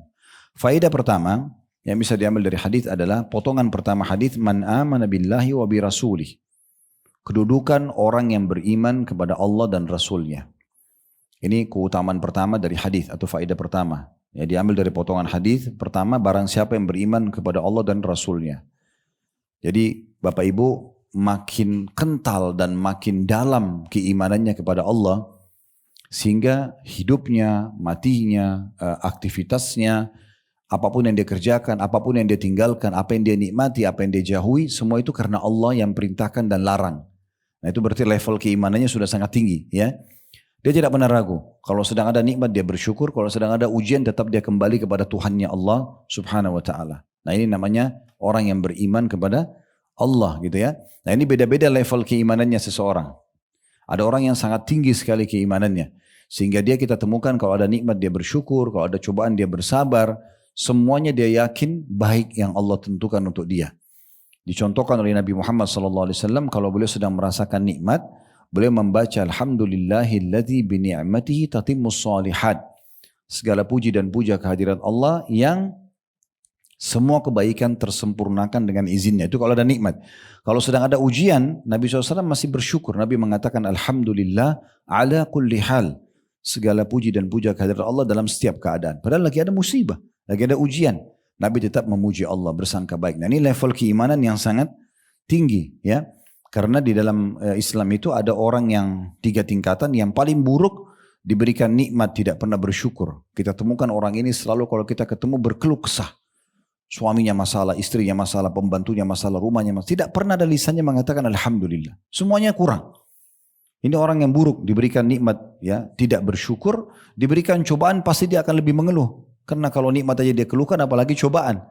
Faedah pertama yang bisa diambil dari hadis adalah potongan pertama hadis man amana billahi wa bi rasulih. Kedudukan orang yang beriman kepada Allah dan Rasulnya. Ini keutamaan pertama dari hadis atau faedah pertama. Ya, diambil dari potongan hadis pertama barang siapa yang beriman kepada Allah dan Rasulnya. Jadi Bapak Ibu makin kental dan makin dalam keimanannya kepada Allah sehingga hidupnya, matinya, aktivitasnya, apapun yang dia kerjakan, apapun yang dia tinggalkan, apa yang dia nikmati, apa yang dia jauhi, semua itu karena Allah yang perintahkan dan larang. Nah itu berarti level keimanannya sudah sangat tinggi, ya. Dia tidak pernah ragu. Kalau sedang ada nikmat dia bersyukur, kalau sedang ada ujian tetap dia kembali kepada Tuhannya Allah Subhanahu wa taala. Nah, ini namanya orang yang beriman kepada Allah gitu ya. Nah, ini beda-beda level keimanannya seseorang. Ada orang yang sangat tinggi sekali keimanannya sehingga dia kita temukan kalau ada nikmat dia bersyukur, kalau ada cobaan dia bersabar, semuanya dia yakin baik yang Allah tentukan untuk dia. Dicontohkan oleh Nabi Muhammad SAW kalau beliau sedang merasakan nikmat, beliau membaca Alhamdulillahilladzi bini'matihi tatimmus shalihat. Segala puji dan puja kehadirat Allah yang semua kebaikan tersempurnakan dengan izinnya. Itu kalau ada nikmat. Kalau sedang ada ujian, Nabi SAW masih bersyukur. Nabi mengatakan Alhamdulillah ala kulli hal. Segala puji dan puja kehadirat Allah dalam setiap keadaan. Padahal lagi ada musibah, lagi ada ujian. Nabi tetap memuji Allah, bersangka baik. Nah, ini level keimanan yang sangat tinggi, ya. Karena di dalam Islam itu ada orang yang 3 tingkatan. Yang paling buruk diberikan nikmat tidak pernah bersyukur. Kita temukan orang ini selalu kalau kita ketemu berkeluh kesah. Suaminya masalah, istrinya masalah, pembantunya masalah, rumahnya masalah. Tidak pernah ada lisannya mengatakan Alhamdulillah. Semuanya kurang. Ini orang yang buruk, diberikan nikmat, ya, tidak bersyukur. Diberikan cobaan pasti dia akan lebih mengeluh. Karena kalau nikmat aja dia keluhkan, apalagi cobaan.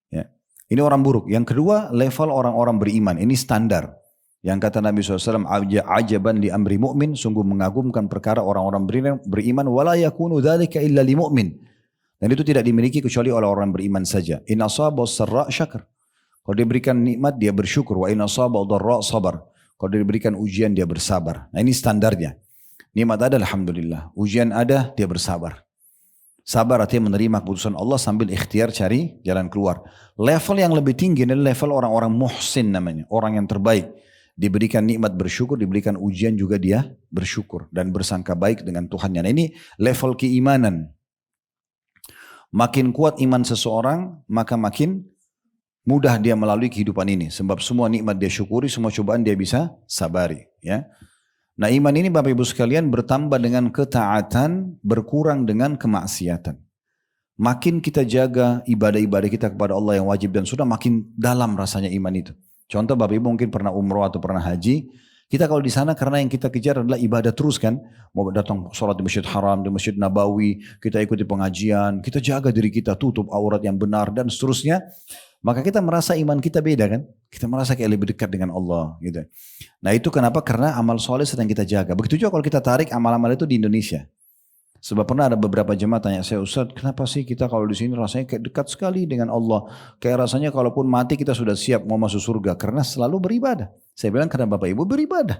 Ya. Ini orang buruk. Yang kedua, level orang-orang beriman. Ini standar. Yang kata Nabi SAW, ajaban li amri mu'min, sungguh mengagumkan perkara orang-orang beriman, wala yakunu dzalika illa li mu'min. Dan itu tidak dimiliki kecuali oleh orang beriman saja. In asaba sarra syakar. Kalau diberikan nikmat dia bersyukur. Wa in asaba dharra sabar. Kalau diberikan ujian dia bersabar. Nah, ini standarnya. Nikmat ada alhamdulillah. Ujian ada dia bersabar. Sabar artinya menerima keputusan Allah sambil ikhtiar cari jalan keluar. Level yang lebih tinggi adalah level orang-orang muhsin namanya. Orang yang terbaik. Diberikan nikmat bersyukur, diberikan ujian juga dia bersyukur. Dan bersangka baik dengan Tuhannya. Nah, ini level keimanan. Makin kuat iman seseorang, maka makin mudah dia melalui kehidupan ini. Sebab semua nikmat dia syukuri, semua cobaan dia bisa sabari. Ya. Nah, iman ini Bapak Ibu sekalian bertambah dengan ketaatan, berkurang dengan kemaksiatan. Makin kita jaga ibadah-ibadah kita kepada Allah yang wajib dan sunnah, makin dalam rasanya iman itu. Contoh Bapak Ibu mungkin pernah umroh atau pernah haji. Kita kalau di sana karena yang kita kejar adalah ibadah terus kan. Mau datang sholat di Masjid Haram, di Masjid Nabawi, kita ikuti pengajian, kita jaga diri kita, tutup aurat yang benar dan seterusnya. Maka kita merasa iman kita beda kan. Kita merasa kayak lebih dekat dengan Allah gitu. Nah itu kenapa? Karena amal soleh sedang kita jaga. Begitu juga kalau kita tarik amal-amal itu di Indonesia. Sebab pernah ada beberapa jemaah tanya saya, Ustaz, kenapa sih kita kalau di sini rasanya kayak dekat sekali dengan Allah? Kayak rasanya kalaupun mati kita sudah siap mau masuk surga karena selalu beribadah. Saya bilang karena Bapak Ibu beribadah.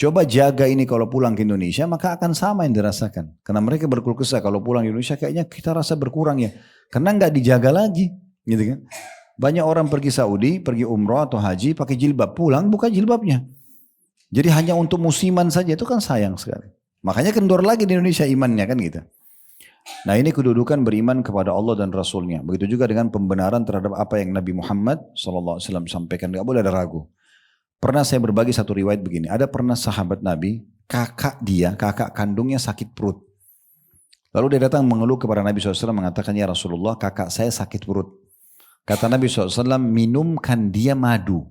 Coba jaga ini kalau pulang ke Indonesia maka akan sama yang dirasakan. Karena mereka berkeluh kesah kalau pulang ke Indonesia kayaknya kita rasa berkurang ya. Karena nggak dijaga lagi, gitu kan? Banyak orang pergi Saudi, pergi umroh atau haji pakai jilbab, pulang buka jilbabnya. Jadi hanya untuk musiman saja itu kan sayang sekali. Makanya kendor lagi di Indonesia imannya kan gitu. Nah ini kedudukan beriman kepada Allah dan Rasulnya. Begitu juga dengan pembenaran terhadap apa yang Nabi Muhammad SAW sampaikan. Gak boleh ada ragu. Pernah saya berbagi satu riwayat begini. Ada pernah sahabat Nabi, kakak kandungnya sakit perut. Lalu dia datang mengeluh kepada Nabi SAW mengatakan, ya Rasulullah kakak saya sakit perut. Kata Nabi SAW, minumkan dia madu.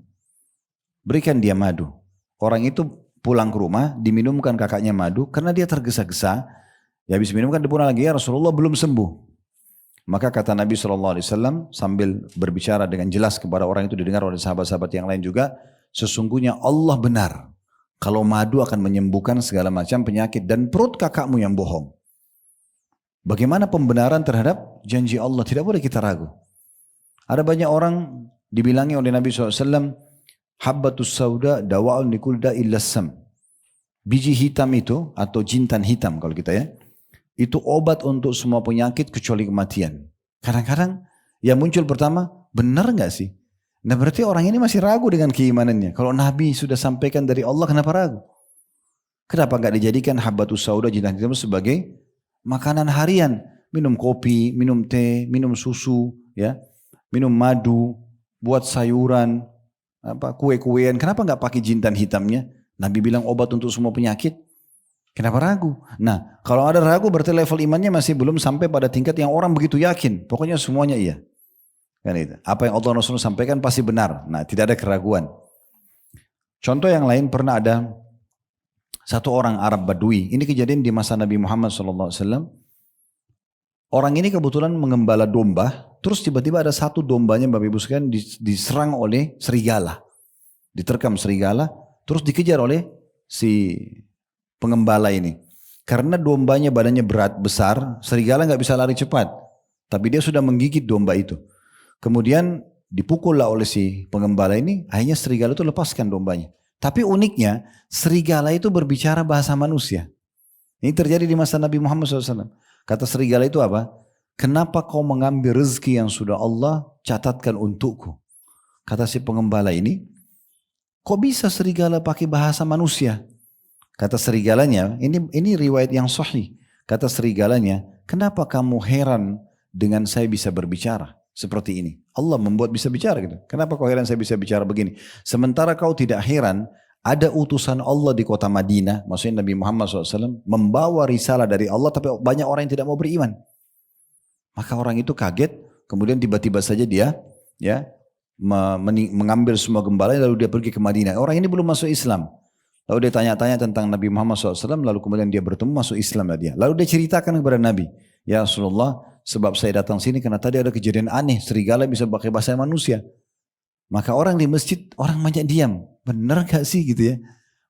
Berikan dia madu. Orang itu pulang ke rumah, diminumkan kakaknya madu, karena dia tergesa-gesa, ya habis minumkan dipulang lagi, ya Rasulullah belum sembuh. Maka kata Nabi SAW sambil berbicara dengan jelas kepada orang itu didengar oleh sahabat-sahabat yang lain juga, sesungguhnya Allah benar, kalau madu akan menyembuhkan segala macam penyakit dan perut kakakmu yang bohong. Bagaimana pembenaran terhadap janji Allah, tidak boleh kita ragu. Ada banyak orang dibilangi oleh Nabi SAW, habbatus sauda dawa'un likul da'il lassam. Biji hitam itu atau jintan hitam kalau kita ya, itu obat untuk semua penyakit kecuali kematian. Kadang-kadang yang muncul pertama, benar nggak sih? Nah berarti orang ini masih ragu dengan keimanannya. Kalau Nabi sudah sampaikan dari Allah, kenapa ragu? Kenapa nggak dijadikan habbatus sauda jintan hitam sebagai makanan harian? Minum kopi, minum teh, minum susu, ya, minum madu, buat sayuran, kue-kuean, kenapa nggak pakai jintan hitamnya? Nabi bilang obat untuk semua penyakit. Kenapa ragu? Nah, kalau ada ragu berarti level imannya masih belum sampai pada tingkat yang orang begitu yakin. Pokoknya semuanya iya. Kan itu. Apa yang Allah Rasul sampaikan pasti benar. Nah, tidak ada keraguan. Contoh yang lain pernah ada satu orang Arab Badui. Ini kejadian di masa Nabi Muhammad SAW. Orang ini kebetulan mengembala domba, terus tiba-tiba ada satu dombanya Bapak Ibu sekalian diserang oleh serigala. Diterkam serigala, terus dikejar oleh si pengembala ini. Karena dombanya badannya berat, besar, serigala nggak bisa lari cepat. Tapi dia sudah menggigit domba itu. Kemudian Dipukullah oleh si pengembala ini, akhirnya serigala itu lepaskan dombanya. Tapi uniknya, serigala itu berbicara bahasa manusia. Ini terjadi di masa Nabi Muhammad SAW. Kata serigala itu apa? Kenapa kau mengambil rezeki yang sudah Allah catatkan untukku? Kata si pengembala ini, kok bisa serigala pakai bahasa manusia? Kata serigalanya, ini riwayat yang sahih. Kata serigalanya, kenapa kamu heran dengan saya bisa berbicara seperti ini? Allah membuat bisa bicara gitu. Kenapa kau heran saya bisa bicara begini? Sementara kau tidak heran, ada utusan Allah di kota Madinah, maksudnya Nabi Muhammad SAW, membawa risalah dari Allah, tapi banyak orang yang tidak mau beriman. Maka orang itu kaget, kemudian tiba-tiba saja dia ya mengambil semua gembala, lalu dia pergi ke Madinah. Orang ini belum masuk Islam. Lalu dia tanya-tanya tentang Nabi Muhammad SAW, lalu kemudian dia bertemu masuk Islam dia. Lalu dia ceritakan kepada Nabi, ya Rasulullah, sebab saya datang sini karena tadi ada kejadian aneh, serigala bisa pakai bahasa manusia. Maka orang di masjid, orang banyak diam. Benar gak sih gitu ya?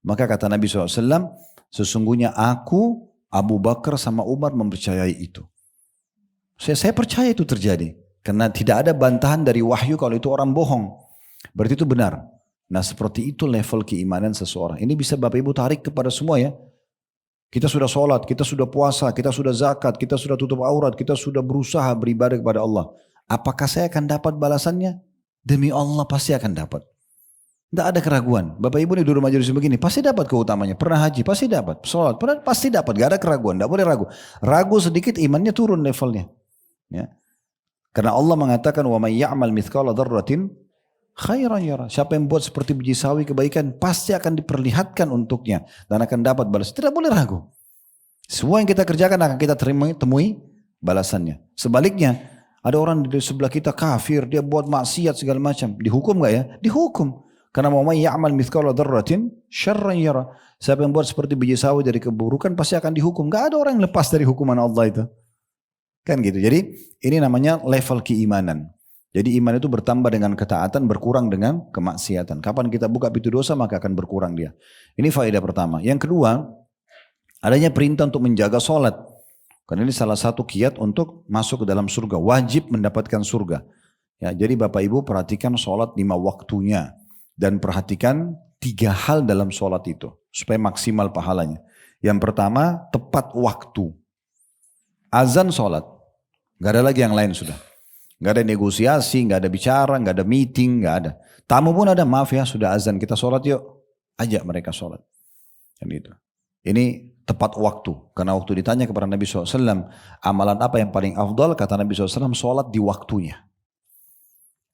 Maka kata Nabi SAW, sesungguhnya aku, Abu Bakar sama Umar mempercayai itu. Saya percaya itu terjadi. Karena tidak ada bantahan dari wahyu kalau itu orang bohong. Berarti itu benar. Nah seperti itu level keimanan seseorang. Ini bisa Bapak Ibu tarik kepada semua ya. Kita sudah sholat, kita sudah puasa, kita sudah zakat, kita sudah tutup aurat, kita sudah berusaha beribadah kepada Allah. Apakah saya akan dapat balasannya? Demi Allah pasti akan dapat. Tidak ada keraguan. Bapak Ibu nih duduk majelis begini, pasti dapat keutamanya. Pernah haji, pasti dapat. Sholat, pasti dapat. Gak ada keraguan, tidak boleh ragu. Ragu sedikit imannya turun levelnya. Ya. Karena Allah mengatakan, وَمَنْ يَعْمَلْ مِثْقَالَ ذَرَّةٍ khairan yara. Siapa yang buat seperti biji sawi kebaikan pasti akan diperlihatkan untuknya dan akan dapat balas. Tidak boleh ragu. Semua yang kita kerjakan akan kita temui balasannya. Sebaliknya, ada orang di sebelah kita kafir, dia buat maksiat segala macam. Dihukum gak ya? Dihukum. Karena mau ya'mal mithqala dzarratin syarran yara. Siapa yang buat seperti biji sawi dari keburukan pasti akan dihukum. Gak ada orang yang lepas dari hukuman Allah itu. Kan gitu. Jadi ini namanya level keimanan. Jadi iman itu bertambah dengan ketaatan, berkurang dengan kemaksiatan. Kapan kita buka pintu dosa maka akan berkurang dia. Ini faedah pertama. Yang kedua, adanya perintah untuk menjaga sholat. Karena ini salah satu kiat untuk masuk ke dalam surga. Wajib mendapatkan surga. Ya, jadi Bapak Ibu perhatikan sholat 5 waktunya. Dan perhatikan 3 hal dalam sholat itu. Supaya maksimal pahalanya. Yang pertama, tepat waktu. Azan sholat. Gak ada lagi yang lain sudah. Gak ada negosiasi, gak ada bicara, gak ada meeting, gak ada. Tamu pun ada, maaf ya sudah azan kita sholat yuk. Ajak mereka sholat. Dan itu. Ini tepat waktu. Karena waktu ditanya kepada Nabi SAW, amalan apa yang paling afdal? Kata Nabi SAW, sholat di waktunya.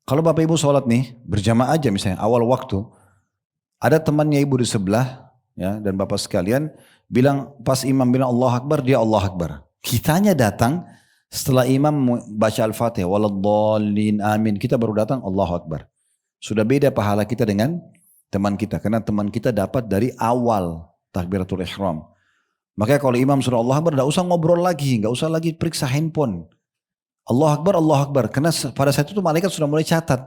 Kalau Bapak Ibu sholat nih, berjamaah aja misalnya, awal waktu. Ada temannya ibu di sebelah, ya, dan Bapak sekalian, bilang, pas imam bilang Allah Akbar, dia Allah Akbar. Kitanya datang, setelah imam baca Al-Fatihah, waladdallin amin, kita baru datang Allahu Akbar. Sudah beda pahala kita dengan teman kita. Karena teman kita dapat dari awal takbiratul ihram. Makanya kalau imam surah Allah Akbar, tidak usah ngobrol lagi, nggak usah lagi periksa handphone. Allah Akbar, Allah Akbar. Karena pada saat itu malaikat sudah mulai catat.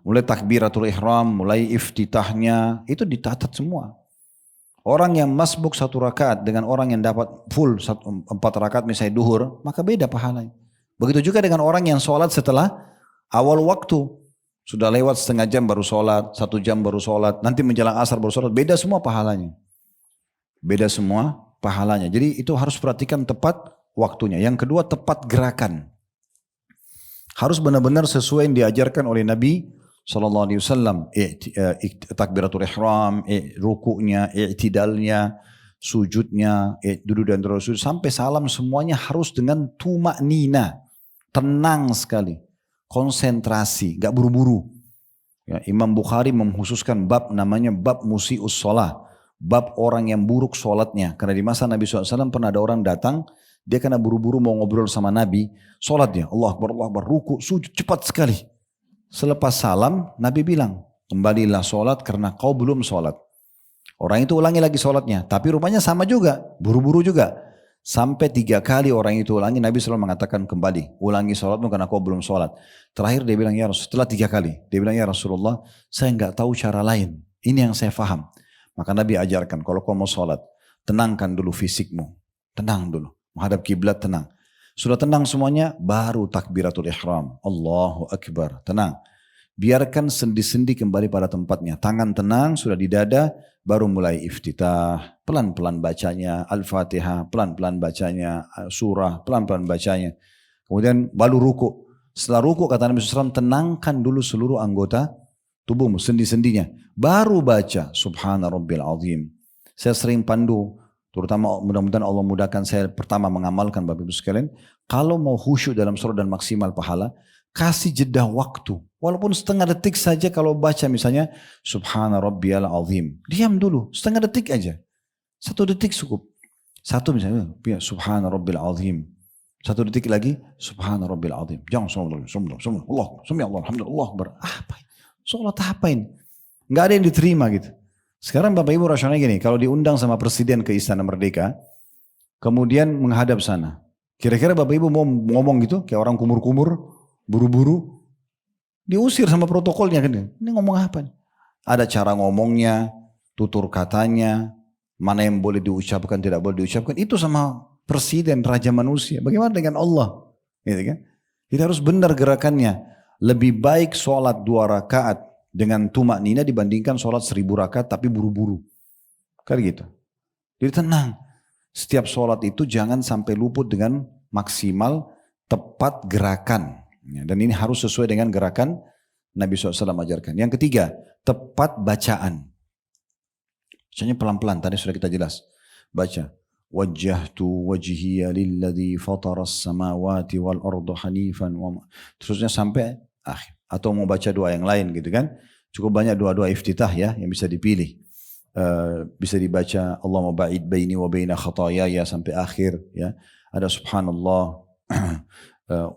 Mulai takbiratul ihram, mulai iftitahnya, itu ditatat semua. Orang yang masbuk 1 rakaat dengan orang yang dapat full 4 rakaat misalnya duhur, maka beda pahalanya. Begitu juga dengan orang yang sholat setelah awal waktu. Sudah lewat setengah jam baru sholat, 1 jam baru sholat, nanti menjelang asar baru sholat, beda semua pahalanya. Beda semua pahalanya. Jadi itu harus perhatikan tepat waktunya. Yang kedua tepat gerakan. Harus benar-benar sesuai yang diajarkan oleh Nabi Sallallahu Alaihi Wasallam, takbiratul ihram, rukuknya, i'tidalnya, sujudnya, duduk dan terus sampai salam semuanya harus dengan tuma'nina, tenang sekali, konsentrasi, gak buru-buru. Ya, Imam Bukhari mengkhususkan bab namanya bab musi'us sholah, bab orang yang buruk sholatnya. Karena di masa Nabi SAW pernah ada orang datang, dia karena buru-buru mau ngobrol sama Nabi, sholatnya Allah Akbar, ruku, sujud cepat sekali. Selepas salam, Nabi bilang, kembalilah sholat karena kau belum sholat. Orang itu ulangi lagi sholatnya, tapi rupanya sama juga, buru-buru juga. Sampai 3 kali orang itu ulangi, Nabi selalu mengatakan kembali, ulangi sholatmu karena kau belum sholat. Terakhir dia bilang, ya Rasulullah, setelah 3 kali, dia bilang, ya Rasulullah, saya nggak tahu cara lain. Ini yang saya faham. Maka Nabi ajarkan, kalau kau mau sholat, tenangkan dulu fisikmu. Tenang dulu, menghadap kiblat tenang. Sudah tenang semuanya, baru takbiratul ihram. Allahu Akbar. Tenang. biarkan sendi-sendi kembali pada tempatnya. Tangan tenang, sudah di dada, baru mulai iftitah. Pelan-pelan bacanya, Al-Fatihah, pelan-pelan bacanya, surah, pelan-pelan bacanya. Kemudian baru ruku. Setelah ruku kata Nabi SAW, tenangkan dulu seluruh anggota tubuhmu, sendi-sendinya. Baru baca, Subhana Rabbil Azim. Saya sering pandu, terutama mudah-mudahan Allah mudahkan saya pertama mengamalkan Bapak Ibu sekalian. Kalau mau khusyuk dalam sholat dan maksimal pahala, kasih jeda waktu. Walaupun setengah detik saja kalau baca misalnya, Subhana Rabbiyal Azim. Diam dulu, setengah detik aja. 1 detik cukup. Satu misalnya, Subhana Rabbil Azim. 1 detik lagi, Subhana Rabbil Azim. Jangan Allah, Alhamdulillah. Apa ini? Sholat apa ini? Nggak ada yang diterima gitu. Sekarang Bapak Ibu rasionalnya gini, kalau diundang sama Presiden ke Istana Merdeka, kemudian menghadap sana. Kira-kira Bapak Ibu mau ngomong gitu, kayak orang kumur-kumur, buru-buru, diusir sama protokolnya kan. Ini ngomong apa nih? Ada cara ngomongnya, tutur katanya, mana yang boleh diucapkan, tidak boleh diucapkan. Itu sama Presiden, Raja Manusia. Bagaimana dengan Allah? Gitu kan? Kita harus benar gerakannya. Lebih baik sholat 2 rakaat dengan tumak nina dibandingkan sholat 1000 rakaat tapi buru-buru. Kan gitu. Jadi tenang. Setiap sholat itu jangan sampai luput dengan maksimal tepat gerakan. Dan ini harus sesuai dengan gerakan Nabi SAW ajarkan. Yang ketiga, tepat bacaan. Bacanya pelan-pelan, tadi sudah kita jelas. Baca. Wajjahtu wajhiya lilladzi fataras samawati wal arda hanifan. Terusnya sampai akhir. Atau mau baca doa yang lain gitu kan. Cukup banyak doa-doa iftitah ya yang bisa dipilih. Bisa dibaca Allahumma ba'id baini wa baina khatayaya sampai akhir ya. Ada subhanallah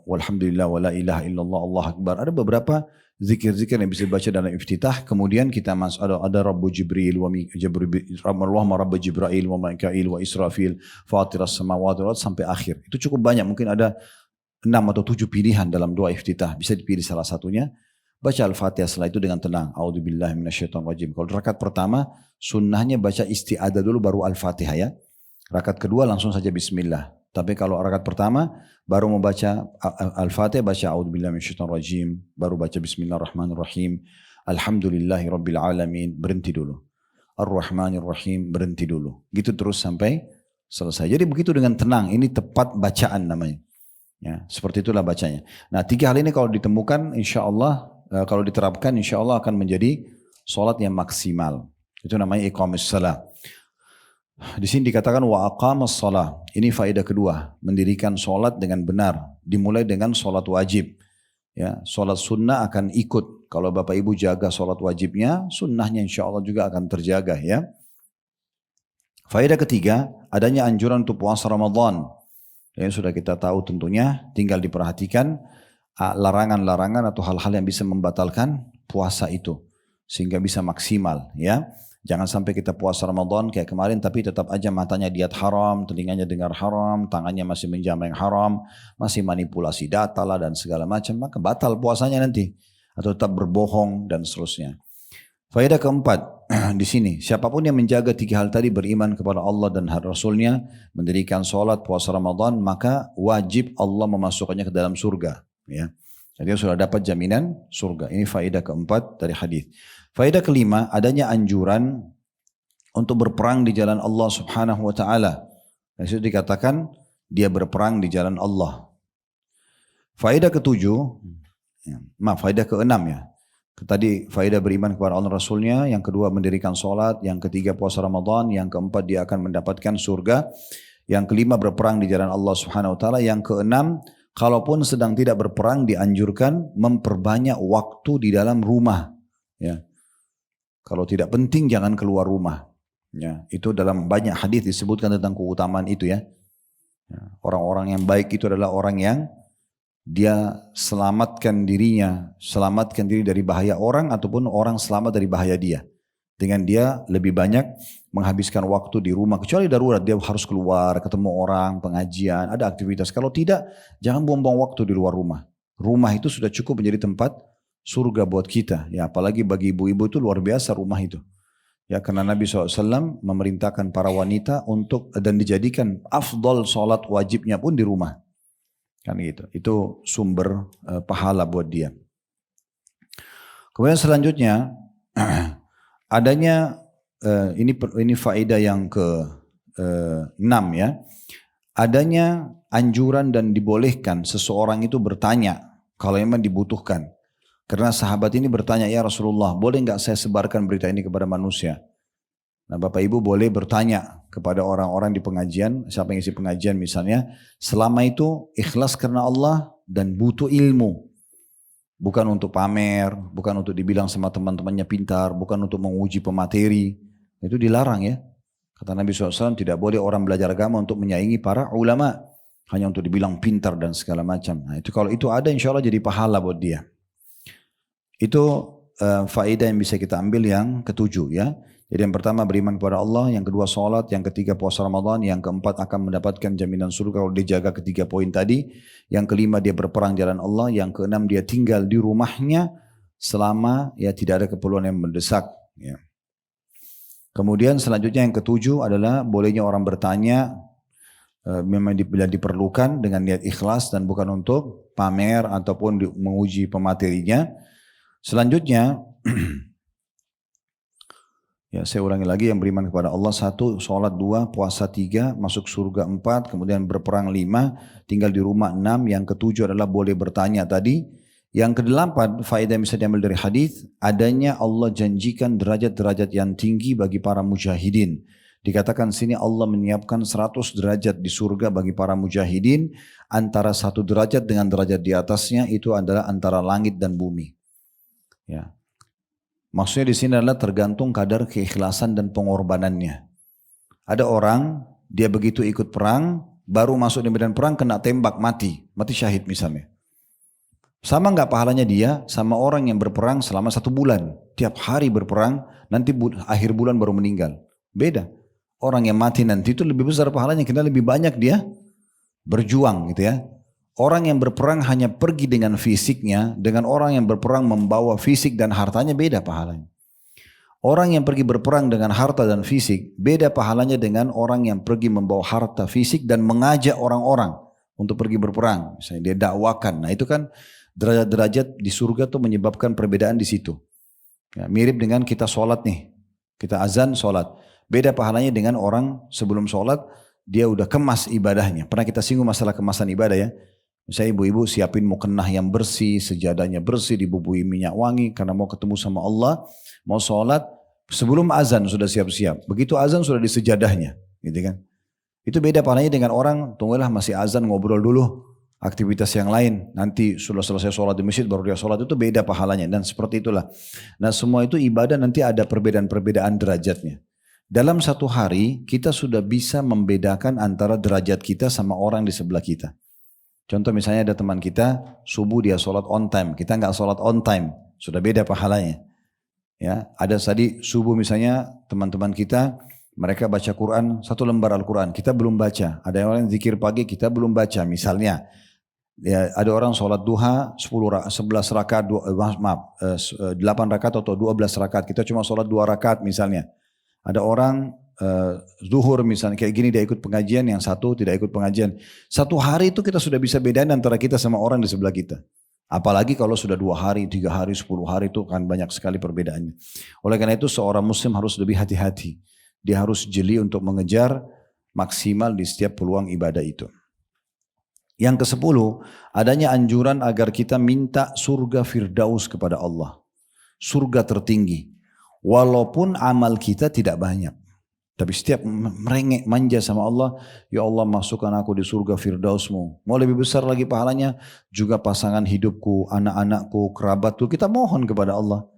walhamdulillah wa la ilaha illallah Allah akbar. Ada beberapa zikir-zikir yang bisa dibaca dalam iftitah. Kemudian kita masuk ada Rabbu Jibril wa Allahumma Rabbu Jibril wa Mikail wa Israfil fatiras samawati wal sampai akhir. Itu cukup banyak, mungkin ada 6 atau 7 pilihan dalam doa iftitah. Bisa dipilih salah satunya. Baca Al-Fatihah setelah itu dengan tenang. A'udzubillahi minasyaitonirrajim. Kalau rakaat pertama sunnahnya baca isti'adzah dulu baru Al-Fatihah ya. Rakaat kedua langsung saja bismillah. Tapi kalau rakaat pertama baru membaca Al-Fatihah baca a'udzubillahi minasyaitonirrajim, baru baca bismillahirrahmanirrahim. Alhamdulillahirabbil alamin, berhenti dulu. Ar-Rahmanirrahim, berhenti dulu. Gitu terus sampai selesai. Jadi begitu dengan tenang, ini tepat bacaan namanya. Ya, seperti itulah bacanya. Nah, 3 hal ini kalau ditemukan insyaallah kalau diterapkan insyaallah akan menjadi salat yang maksimal. Itu namanya iqamus shalah. Di sini dikatakan wa aqamas shalah. Ini faedah kedua, mendirikan salat dengan benar, dimulai dengan salat wajib. Ya, salat sunnah akan ikut. Kalau Bapak Ibu jaga salat wajibnya, sunnahnya insyaallah juga akan terjaga ya. Faedah ketiga, adanya anjuran untuk puasa Ramadan. Yang sudah kita tahu tentunya, tinggal diperhatikan larangan-larangan atau hal-hal yang bisa membatalkan puasa itu sehingga bisa maksimal ya. Jangan sampai kita puasa Ramadan kayak kemarin tapi tetap aja matanya lihat haram, telinganya dengar haram, tangannya masih menjamah yang haram, masih manipulasi data lah dan segala macam, maka batal puasanya nanti atau tetap berbohong dan seterusnya. Faedah keempat di sini, siapapun yang menjaga 3 hal tadi, beriman kepada Allah dan Rasulnya, mendirikan sholat, puasa Ramadan, maka wajib Allah memasukkannya ke dalam surga. Ya. Jadi sudah dapat jaminan surga. Ini faedah keempat dari hadis. Faedah kelima, adanya anjuran untuk berperang di jalan Allah Subhanahu wa taala. Di situ dikatakan dia berperang di jalan Allah. Faedah ketujuh, faedah keenam ya. Tadi faedah beriman kepada Allah Rasulnya, yang kedua mendirikan sholat, yang ketiga puasa Ramadan, yang keempat dia akan mendapatkan surga, yang kelima berperang di jalan Allah Subhanahu wa taala, yang keenam kalaupun sedang tidak berperang dianjurkan memperbanyak waktu di dalam rumah. Ya. Kalau tidak penting jangan keluar rumah. Ya, itu dalam banyak hadis disebutkan tentang keutamaan itu ya. Orang-orang yang baik itu adalah orang yang dia selamatkan diri dari bahaya orang ataupun orang selamat dari bahaya dia. Dengan dia lebih banyak menghabiskan waktu di rumah. Kecuali darurat dia harus keluar, ketemu orang, pengajian, ada aktivitas. Kalau tidak, jangan buang-buang waktu di luar rumah. Rumah itu sudah cukup menjadi tempat surga buat kita. Ya, apalagi bagi ibu-ibu itu luar biasa rumah itu. Ya, karena Nabi SAW memerintahkan para wanita untuk dan dijadikan afdal sholat wajibnya pun di rumah. Kan gitu. Itu sumber pahala buat dia. Kemudian selanjutnya adanya ini faedah yang ke-6 ya. Adanya anjuran dan dibolehkan seseorang itu bertanya kalau memang dibutuhkan. Karena sahabat ini bertanya, ya Rasulullah, boleh nggak saya sebarkan berita ini kepada manusia? Nah, Bapak Ibu boleh bertanya kepada orang-orang di pengajian, siapa yang isi pengajian misalnya, selama itu ikhlas karena Allah dan butuh ilmu. Bukan untuk pamer, bukan untuk dibilang sama teman-temannya pintar, bukan untuk menguji pemateri. Itu dilarang ya. Kata Nabi SAW, tidak boleh orang belajar agama untuk menyaingi para ulama. Hanya untuk dibilang pintar dan segala macam. Nah itu kalau itu ada insya Allah jadi pahala buat dia. Itu faedah yang bisa kita ambil yang ketujuh ya. Jadi yang pertama beriman kepada Allah, yang kedua sholat, yang ketiga puasa Ramadan, yang keempat akan mendapatkan jaminan surga kalau dia jaga ketiga poin tadi. Yang kelima dia berperang jalan Allah, yang keenam dia tinggal di rumahnya selama ya tidak ada keperluan yang mendesak. Ya. Kemudian selanjutnya yang ketujuh adalah bolehnya orang bertanya memang bila diperlukan dengan niat ikhlas dan bukan untuk pamer ataupun menguji pematerinya. Selanjutnya ya saya ulangi lagi, yang beriman kepada Allah 1, sholat 2, puasa 3, masuk surga 4, kemudian berperang 5, tinggal di rumah 6, yang ketujuh adalah boleh bertanya tadi. Yang ke-8 faedah yang bisa diambil dari hadis, adanya Allah janjikan derajat-derajat yang tinggi bagi para mujahidin. Dikatakan sini Allah menyiapkan 100 derajat di surga bagi para mujahidin, antara 1 derajat dengan derajat di atasnya itu adalah antara langit dan bumi. Ya. Maksudnya di sini adalah tergantung kadar keikhlasan dan pengorbanannya. Ada orang dia begitu ikut perang, baru masuk di medan perang kena tembak mati syahid misalnya. Sama nggak pahalanya dia sama orang yang berperang selama 1 bulan, tiap hari berperang, nanti akhir bulan baru meninggal. Beda. Orang yang mati nanti itu lebih besar pahalanya karena lebih banyak dia berjuang gitu ya. Orang yang berperang hanya pergi dengan fisiknya, dengan orang yang berperang membawa fisik dan hartanya beda pahalanya. Orang yang pergi berperang dengan harta dan fisik, beda pahalanya dengan orang yang pergi membawa harta fisik dan mengajak orang-orang untuk pergi berperang. Misalnya dia dakwakan. Nah itu kan derajat-derajat di surga tuh menyebabkan perbedaan di situ. Ya, mirip dengan kita sholat nih, kita azan sholat. Beda pahalanya dengan orang sebelum sholat, dia udah kemas ibadahnya. Pernah kita singgung masalah kemasan ibadah ya. Misalnya ibu-ibu siapin mukennah yang bersih, sejadahnya bersih, dibubui minyak wangi karena mau ketemu sama Allah, mau sholat, sebelum azan sudah siap-siap. Begitu azan sudah di sejadahnya, gitu kan. Itu beda pahalanya dengan orang, tunggulah masih azan ngobrol dulu, aktivitas yang lain, nanti sudah selesai sholat di masjid baru dia sholat, itu beda pahalanya dan seperti itulah. Nah semua itu ibadah nanti ada perbedaan-perbedaan derajatnya. Dalam satu hari kita sudah bisa membedakan antara derajat kita sama orang di sebelah kita. Contoh misalnya ada teman kita, subuh dia sholat on time, kita nggak sholat on time, sudah beda pahalanya. Ya, ada tadi subuh misalnya teman-teman kita, mereka baca Quran, 1 lembar Al-Quran, kita belum baca. Ada orang zikir pagi, kita belum baca misalnya. Ya, ada orang sholat duha 11 rakaat, 8 rakaat atau 12 rakaat, kita cuma sholat 2 rakaat misalnya. Ada orang zuhur misalnya kayak gini dia ikut pengajian, yang satu tidak ikut pengajian. Satu hari itu kita sudah bisa bedain antara kita sama orang di sebelah kita. Apalagi kalau sudah 2 hari, 3 hari, 10 hari itu kan banyak sekali perbedaannya. Oleh karena itu seorang muslim harus lebih hati-hati. Dia harus jeli untuk mengejar maksimal di setiap peluang ibadah itu. Yang ke-10, adanya anjuran agar kita minta surga firdaus kepada Allah. Surga tertinggi. Walaupun amal kita tidak banyak. Tapi setiap merengek manja sama Allah, ya Allah masukkan aku di surga firdausmu. Mau lebih besar lagi pahalanya, juga pasangan hidupku, anak-anakku, kerabatku, kita mohon kepada Allah.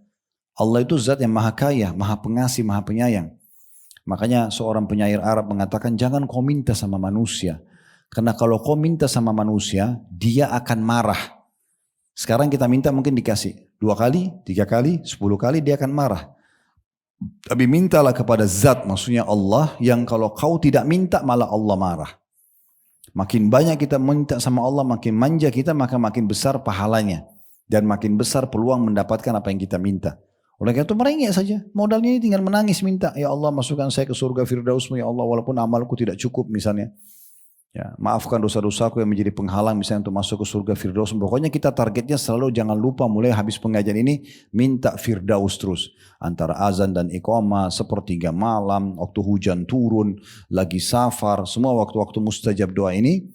Allah itu zat yang maha kaya, maha pengasih, maha penyayang. Makanya seorang penyair Arab mengatakan, jangan kau minta sama manusia. Karena kalau kau minta sama manusia, dia akan marah. Sekarang kita minta mungkin dikasih 2 kali, 3 kali, 10 kali dia akan marah. Tapi mintalah kepada zat, maksudnya Allah, yang kalau kau tidak minta malah Allah marah. Makin banyak kita minta sama Allah, makin manja kita, maka makin besar pahalanya. Dan makin besar peluang mendapatkan apa yang kita minta. Oleh karena itu merengek saja. Modalnya ini tinggal menangis minta. Ya Allah masukkan saya ke surga firdausmu ya Allah, walaupun amalku tidak cukup misalnya. Ya, maafkan dosa-dosaku yang menjadi penghalang misalnya untuk masuk ke surga Firdaus. Pokoknya kita targetnya selalu jangan lupa mulai habis pengajian ini minta Firdaus terus. Antara azan dan iqamah, sepertiga malam, waktu hujan turun, lagi safar, semua waktu-waktu mustajab doa ini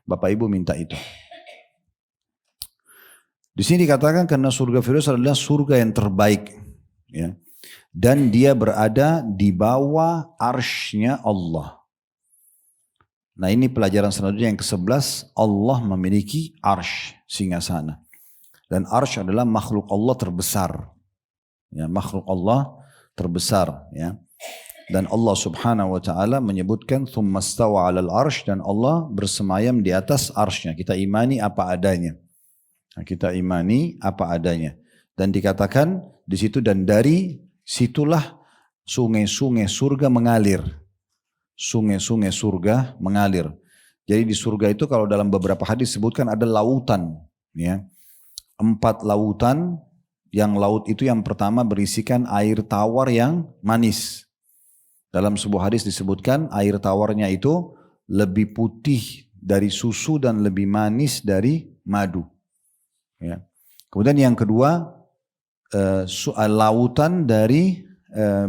Bapak Ibu minta itu. Di sini dikatakan karena surga Firdaus adalah surga yang terbaik, ya. Dan dia berada di bawah arsy-Nya Allah. Nah ini pelajaran selanjutnya yang ke-11, Allah memiliki arsy, singgasana. Dan arsy adalah makhluk Allah terbesar. Ya, makhluk Allah terbesar. Ya. Dan Allah subhanahu wa ta'ala menyebutkan thumma stawa 'alal arsy, dan Allah bersemayam di atas arsy-Nya. Kita imani apa adanya. Nah, kita imani apa adanya. Dan dikatakan di situ dan dari situlah sungai-sungai surga mengalir. Sungai-sungai surga mengalir. Jadi di surga itu kalau dalam beberapa hadis disebutkan ada lautan. Ya. 4 lautan, yang laut itu yang pertama berisikan air tawar yang manis. Dalam sebuah hadis disebutkan air tawarnya itu lebih putih dari susu dan lebih manis dari madu. Ya. Kemudian yang kedua, lautan dari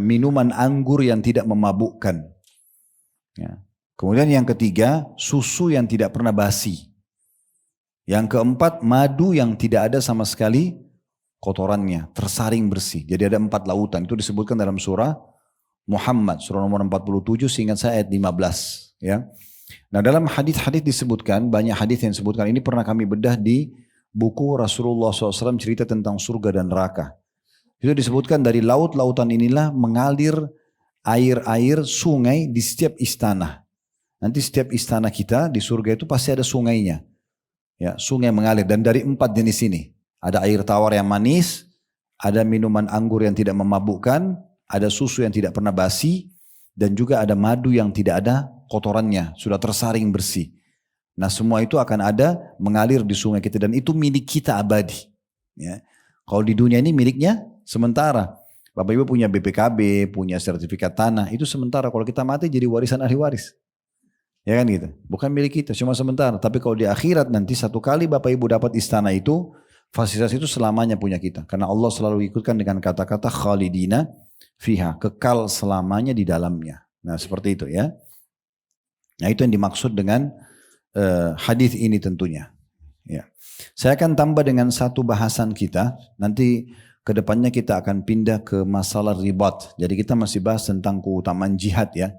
minuman anggur yang tidak memabukkan. Ya. Kemudian yang ketiga, susu yang tidak pernah basi. Yang keempat, madu yang tidak ada sama sekali kotorannya, tersaring bersih. Jadi ada 4 lautan, itu disebutkan dalam surah Muhammad, surah nomor 47, seingat saya ayat 15. Ya. Nah dalam hadis-hadis disebutkan, banyak hadis yang disebutkan, ini pernah kami bedah di buku Rasulullah SAW cerita tentang surga dan neraka. Itu disebutkan dari laut-lautan inilah mengalir air-air sungai di setiap istana. Nanti setiap istana kita di surga itu pasti ada sungainya. Ya, sungai mengalir dan dari 4 jenis ini. Ada air tawar yang manis, ada minuman anggur yang tidak memabukkan, ada susu yang tidak pernah basi, dan juga ada madu yang tidak ada kotorannya, sudah tersaring bersih. Nah semua itu akan ada mengalir di sungai kita dan itu milik kita abadi. Ya. Kalau di dunia ini miliknya sementara. Bapak Ibu punya BPKB, punya sertifikat tanah, itu sementara. Kalau kita mati jadi warisan ahli waris. Ya kan gitu. Bukan milik kita, cuma sementara. Tapi kalau di akhirat nanti satu kali Bapak Ibu dapat istana itu, fasilitas itu selamanya punya kita. Karena Allah selalu ikutkan dengan kata-kata khalidina fiha, kekal selamanya di dalamnya. Nah seperti itu ya. Nah itu yang dimaksud dengan hadis ini tentunya. Ya. Saya akan tambah dengan satu bahasan kita, nanti kedepannya kita akan pindah ke masalah ribat. Jadi kita masih bahas tentang keutamaan jihad ya.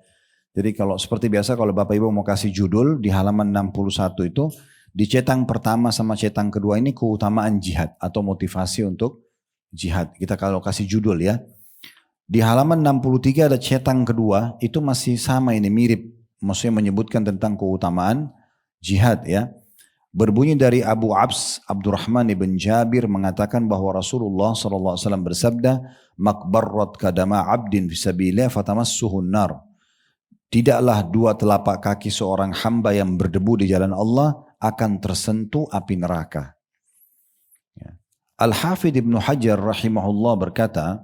Jadi kalau seperti biasa kalau Bapak Ibu mau kasih judul di halaman 61 itu, di cetang pertama sama cetang kedua ini keutamaan jihad atau motivasi untuk jihad. Kita kalau kasih judul ya. Di halaman 63 ada cetang kedua, itu masih sama ini mirip. Maksudnya menyebutkan tentang keutamaan jihad ya. Berbunyi dari Abu Abs Abdurrahman ibn Jabir mengatakan bahwa Rasulullah SAW bersabda, "Makbarrat kadama abdin fisabilillah fatamassuhun nar." Tidaklah 2 telapak kaki seorang hamba yang berdebu di jalan Allah akan tersentuh api neraka. Ya. Al-Hafidh Ibnu Hajar rahimahullah berkata,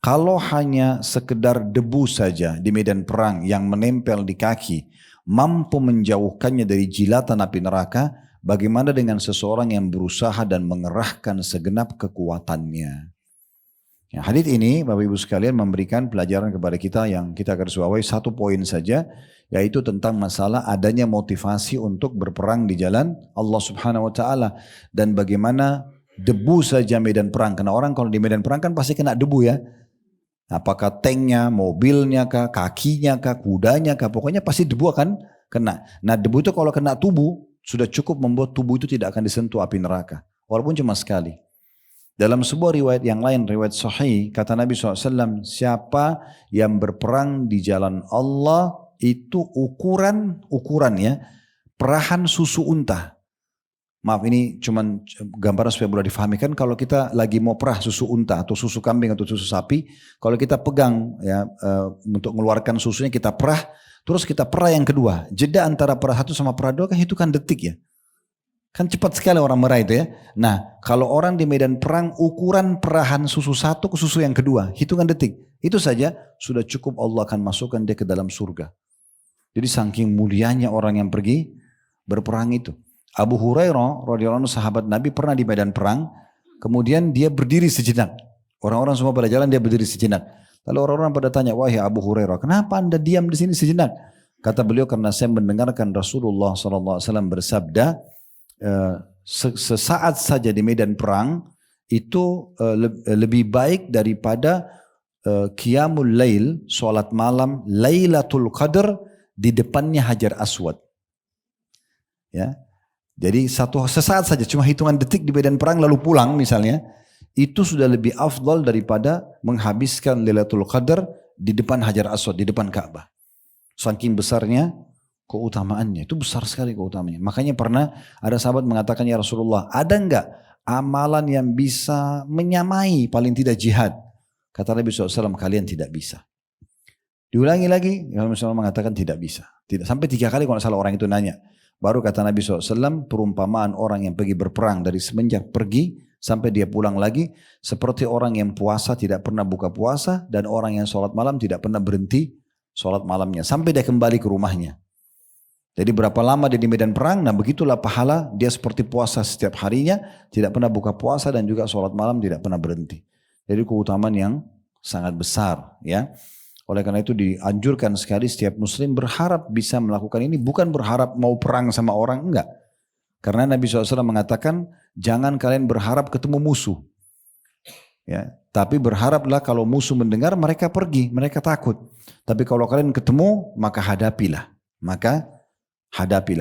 kalau hanya sekedar debu saja di medan perang yang menempel di kaki mampu menjauhkannya dari jilatan api neraka, bagaimana dengan seseorang yang berusaha dan mengerahkan segenap kekuatannya? Ya, hadits ini Bapak Ibu sekalian memberikan pelajaran kepada kita yang kita garis bawahi 1 poin saja, yaitu tentang masalah adanya motivasi untuk berperang di jalan Allah Subhanahu wa taala dan bagaimana debu saja medan perang, karena orang kalau di medan perang kan pasti kena debu ya. Apakah tanknya, mobilnya kah, kakinya kah, kudanya kah, pokoknya pasti debu akan kena. Nah debu itu kalau kena tubuh sudah cukup membuat tubuh itu tidak akan disentuh api neraka, walaupun cuma sekali. Dalam sebuah riwayat yang lain, riwayat sahih, kata Nabi SAW, siapa yang berperang di jalan Allah itu ukuran ya, perahan susu unta. Maaf ini cuma gambaran supaya mudah difahami, kan kalau kita lagi mau perah susu unta atau susu kambing atau susu sapi, kalau kita pegang ya untuk mengeluarkan susunya kita perah, terus kita perah yang kedua, jeda antara perah 1 sama perah 2 kan hitungan detik ya. Kan cepat sekali orang merah itu ya. Nah kalau orang di medan perang ukuran perahan susu 1 ke susu yang kedua, hitungan detik. Itu saja sudah cukup Allah akan masukkan dia ke dalam surga. Jadi saking mulianya orang yang pergi berperang itu. Abu Hurairah radhiyallahu anhu sahabat Nabi pernah di medan perang, kemudian dia berdiri sejenak. Orang-orang semua pada jalan, dia berdiri sejenak. Lalu orang-orang pada tanya, wahai Abu Hurairah, kenapa anda diam di sini sejenak? Kata beliau, karena saya mendengarkan Rasulullah SAW bersabda, sesaat saja di medan perang itu lebih baik daripada qiyamul lail, sholat malam, Lailatul Qadar di depannya Hajar Aswad. Ya. Jadi sesaat saja, cuma hitungan detik di medan perang lalu pulang misalnya, itu sudah lebih afdal daripada menghabiskan Lailatul Qadar di depan Hajar Aswad, di depan Ka'bah. Saking besarnya keutamaannya, itu besar sekali keutamaannya. Makanya pernah ada sahabat mengatakan, ya Rasulullah, ada enggak amalan yang bisa menyamai paling tidak jihad? Kata Nabi SAW, kalian tidak bisa. Diulangi lagi, Nabi SAW mengatakan tidak bisa. Tidak. Sampai 3 kali kalau salah orang itu nanya. Baru kata Nabi SAW, perumpamaan orang yang pergi berperang dari semenjak pergi sampai dia pulang lagi, seperti orang yang puasa tidak pernah buka puasa, dan orang yang sholat malam tidak pernah berhenti sholat malamnya, sampai dia kembali ke rumahnya. Jadi berapa lama dia di medan perang, nah begitulah pahala dia seperti puasa setiap harinya, tidak pernah buka puasa dan juga sholat malam tidak pernah berhenti. Jadi keutamaan yang sangat besar, ya. Oleh karena itu dianjurkan sekali setiap muslim berharap bisa melakukan ini, bukan berharap mau perang sama orang, enggak. Karena Nabi SAW mengatakan, jangan kalian berharap ketemu musuh. Ya, tapi berharaplah kalau musuh mendengar mereka pergi, mereka takut. Tapi kalau kalian ketemu, maka hadapilah.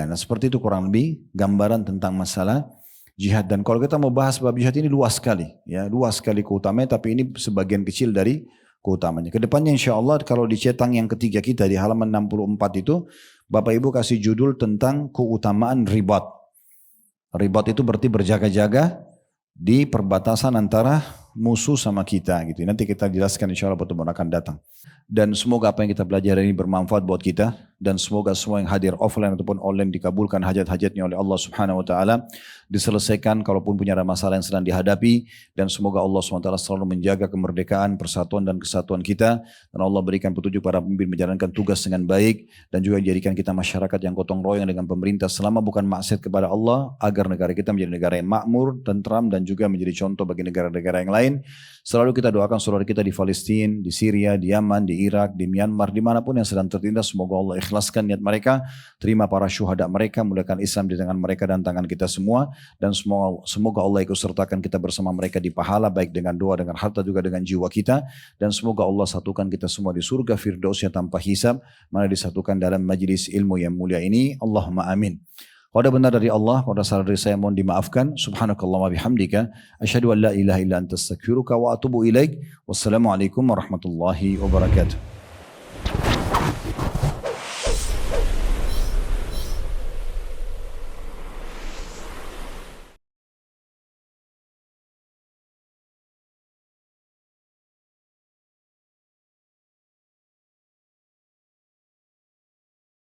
Nah seperti itu kurang lebih gambaran tentang masalah jihad. Dan kalau kita mau bahas bab jihad ini luas sekali. Ya, luas sekali keutamaannya, tapi ini sebagian kecil dari keutamaannya. Kedepannya insya Allah kalau di cetang yang ketiga kita di halaman 64 itu, Bapak Ibu kasih judul tentang keutamaan ribat. Ribat itu berarti berjaga-jaga di perbatasan antara musuh sama kita gitu. Nanti kita jelaskan insya Allah pertemuan akan datang. Dan semoga apa yang kita pelajari ini bermanfaat buat kita, dan semoga semua yang hadir offline ataupun online dikabulkan hajat-hajatnya oleh Allah Subhanahu wa taala, diselesaikan kalaupun punya ada masalah yang sedang dihadapi, dan semoga Allah SWT selalu menjaga kemerdekaan, persatuan dan kesatuan kita, dan Allah berikan petunjuk para pemimpin menjalankan tugas dengan baik, dan juga jadikan kita masyarakat yang gotong royong dengan pemerintah selama bukan maksiat kepada Allah, agar negara kita menjadi negara yang makmur, tentram, dan juga menjadi contoh bagi negara-negara yang lain. Selalu kita doakan saudara kita di Palestina, di Syria, di Yaman, di Irak, di Myanmar, dimanapun yang sedang tertindas, semoga Allah ikhlaskan niat mereka, terima para syuhada mereka, muliakan Islam di tangan mereka dan tangan kita semua, dan semoga Allah ikut sertakan kita bersama mereka di pahala, baik dengan doa, dengan harta, juga dengan jiwa kita, dan semoga Allah satukan kita semua di surga Firdausnya tanpa hisab, mana disatukan dalam majlis ilmu yang mulia ini. Allahumma amin. Kalau ada benar dari Allah, kalau ada salah dari saya mohon dimaafkan. Subhanakallah wa bihamdika, asyhadu an la ilaha illa anta astaghfiruka wa atubu ilaik. Wassalamualaikum warahmatullahi wabarakatuh.